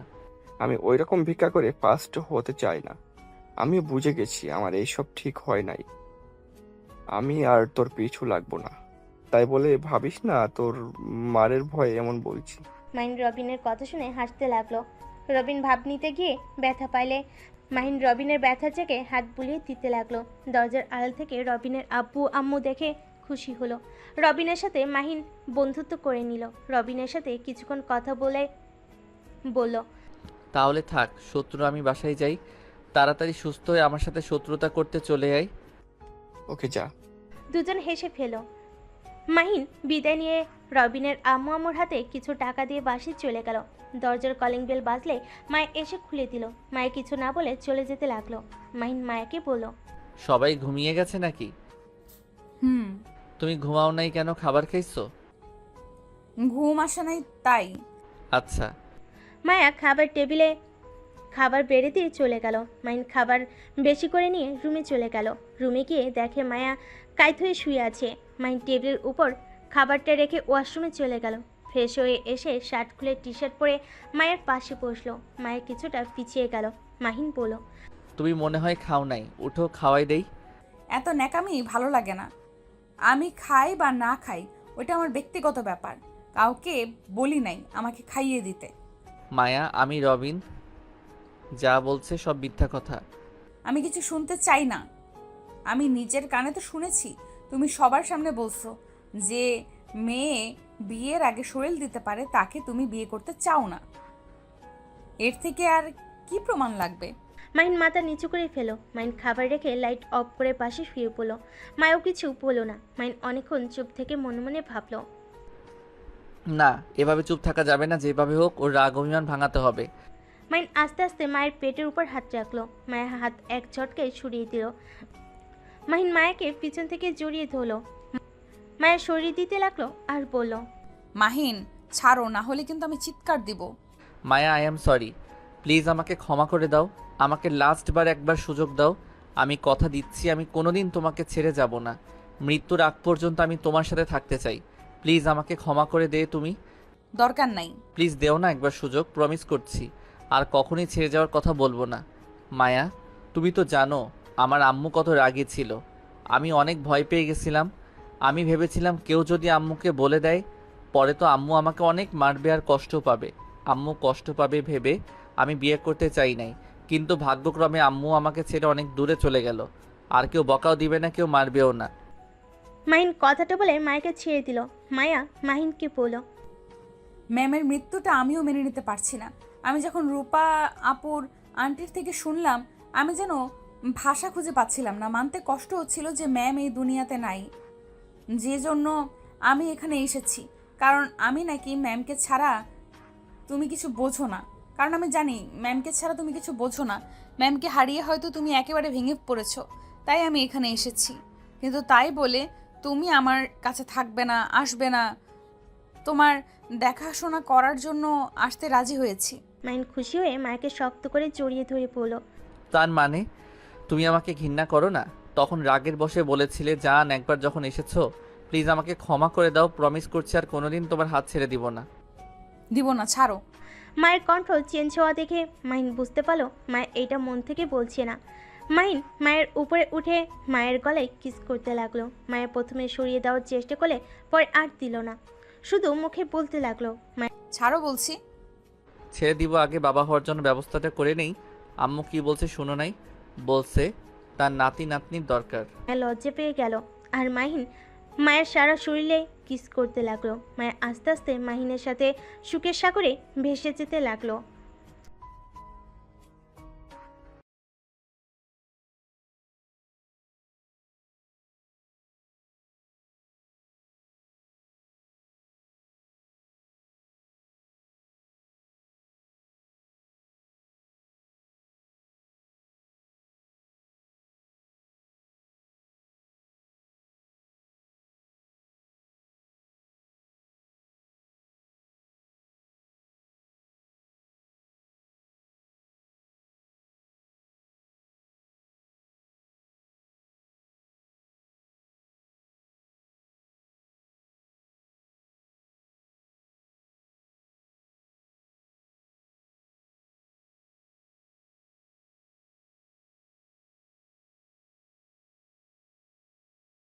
আমি ওই রকম ভিক্ষা করে ফার্স্ট হতে চাই না। আমি বুঝে গেছি আমার এইসব ঠিক হয় নাই। আমি আর তোর পিছু লাগবো না, তাই বলে ভাবিস না তোর মারের ভয় এমন বলছি। মাহিন রবিনের কথা শুনে হাসতে লাগলো। রবিন ভাব নিতে গিয়ে ব্যথা পাইলে মাহিন রবিনের ব্যথা চেকে হাত বুলিয়ে দিতে লাগলো। দরজার আড়াল থেকে রবিনের আব্বু আম্মু দেখে খুশি হলো। রবিনের সাথে মাহিন বন্ধুত্ব করে নিল। রবিনের সাথে কিছুক্ষণ কথা বলে বলল, তাহলে থাক, শত্রু আমি বাসায় যাই, তাড়াতাড়ি সুস্থ হয়ে আমার সাথে শত্রুতা করতে চলে আয়। ওকে যা। দুজন হেসে ফেল। মাহিন বিদায় নিয়ে রবিনের আম্মু আম্মুর হাতে কিছু টাকা দিয়ে বাসে চলে গেল। দরজার কলিং বেল বাজলে মায় এসে খুলে দিল। মায়ে কিছু না বলে চলে যেতে লাগলো। মাহিন মায়াকে বলল, সবাই ঘুমিয়ে গেছে নাকি? হুম। তুমি ঘুমাও নাই কেন? খাবার খাইছো? ঘুম আসে নাই তাই। আচ্ছা। মায়া খাবার টেবিলে খাবার বেড়ে দিয়ে চলে গেল। মাহিন খাবার বেশি করে নিয়ে রুমে চলে গেল। রুমে গিয়ে দেখে মায়া কাইত হয়ে শুয়ে আছে। মাহিন টেবিলের উপর খাবারটা রেখে ওয়াশরুমে চলে গেল। ফ্রেশ হয়ে এসে শার্ট খুলে টি শার্ট পরে মায়ের পাশে বসলো। মায়ের কিছুটা পিছিয়ে গেল। মাহিন বলল, তুমি মনে হয় খাও নাই, উঠো খাওয়াই দেই। এত ন্যাকামি ভালো লাগে না। আমি খাই বা না খাই ওটা আমার ব্যক্তিগত ব্যাপার। কাউকে বলি নাই আমাকে খাইয়ে দিতে। মায়া, আমি রবিন, যা বলছে সব মিথ্যা কথা। আমি কিছু শুনতে চাই না। আমি নিজের কানে তো শুনেছি তুমি সবার সামনে বলছো যে মেয়ে বিয়ের আগে শরীর দিতে পারে তাকে তুমি বিয়ে করতে চাও না। এর থেকে আর কি প্রমাণ লাগবে? মাহিন মাথা নিচু করে ফেলো। মাহিন খাবার রেখে লাইট অফ করে পাশে শুয়ে পড়লো। মায়াও কিছু বললো না। মাহিন অনেকক্ষণ চুপ থেকে মনে মনে ভাবলো, না, এভাবে চুপ থাকা যাবে না। যেভাবে হোক ওর রাগ অভিমান ভাঙাতে হবে। মাহিন আস্তে আস্তে মায়ের পেটের উপর হাত রাখলো। মায়ের হাত এক ঝটকায় সরিয়ে দিল। মাহিন মায়াকে পিছন থেকে জড়িয়ে ধরলো। মায়ের শরীর দিতে লাগলো আর বলল, মাহিন ছাড়ো, না হলে কিন্তু আমি চিৎকার দিব। মায়া, আই এম সরি, প্লিজ আমাকে ক্ষমা করে দাও। আমাকে লাস্টবার একবার সুযোগ দাও। আমি কথা দিচ্ছি আমি কোনোদিন তোমাকে ছেড়ে যাব না। মৃত্যুর আগ পর্যন্ত আমি তোমার সাথে থাকতে চাই। প্লিজ আমাকে ক্ষমা করে দে তুমি। দরকার নাই। প্লিজ দেও না একবার সুযোগ, প্রমিস করছি আর কখনোই ছেড়ে যাওয়ার কথা বলবো না। মায়া, তুমি তো জানো আমার আম্মু কত রাগী ছিল। আমি অনেক ভয় পেয়ে গেছিলাম। আমি ভেবেছিলাম কেউ যদি আম্মুকে বলে দেয় পরে তো আম্মু আমাকে অনেক মারবে আর কষ্ট পাবে। আম্মু কষ্ট পাবে ভেবে আমি বিয়ে করতে চাই নাই। কিন্তু ভাগ্যক্রমে আম্মু আমাকে ছেড়ে অনেক দূরে চলে গেল। আর কেউ বকাও দিবে না, কেউ মারবেও না। মাহিন কথাটা বলে মায়াকে ছেড়ে দিল। মায়া মাহিনকে বলল, ম্যামের মৃত্যুটা আমিও মেনে নিতে পারছি না। আমি যখন রূপা আপুর আন্টির থেকে শুনলাম আমি যেন ভাষা খুঁজে পাচ্ছিলাম না। মানতে কষ্ট হচ্ছিল যে ম্যাম এই দুনিয়াতে নাই, যে জন্য আমি এখানে এসেছি। কারণ আমি নাকি ম্যামকে ছাড়া তুমি কিছু বোঝো না। কারণ আমি জানি ম্যামকে ছাড়া তুমি কিছু বোঝো না। ম্যামকে হারিয়ে হয়তো তুমি একেবারে ভেঙে পড়েছো, তাই আমি এখানে এসেছি। কিন্তু তাই বলে তুমি আমার কাছে থাকবে না, আসবে না, তোমার দেখাশোনা করার জন্য আসতে রাজি হয়েছি। মাহিন খুশি হয়ে মায়াকে শক্ত করে জড়িয়ে ধরে বলল, তার মানে তুমি আমাকে ঘৃণা করো না? তখন রাগের বশে বলেছিলে জান একবার যখন এসেছো প্লিজ আমাকে ক্ষমা করে দাও। প্রমিস করছি আর কোনোদিন তোমার হাত ছেড়ে দিব না। দিব না, ছাড়ো। মায়ের কন্ট্রোল চেঞ্জ হওয়া দেখে মাহিন বুঝতে পারলো মায়ের এইটা মন থেকে বলছে না। মাহিন মায়ের উপরে উঠে মায়ের গলায় কিস করতে লাগলো। মায়ের প্রথমে সরিয়ে দেওয়ার চেষ্টা করলে পরে আর দিল না, শুধু মুখে বলতে লাগলো, ছাড়ো বলছি। ছেড়ে দিব, আগে বাবা হওয়ার জন্য ব্যবস্থাটা করে নেই। আম্মু কি বলছে শুনো নাই? বলছে তার নাতি নাতনির দরকার। মায়া লজ্জা পেয়ে গেল আর মাহিন মায়ের সারা শরীরে কিস করতে লাগলো। মায়া আস্তে আস্তে মাহিনের সাথে সুখের সাগরে ভেসে যেতে লাগলো।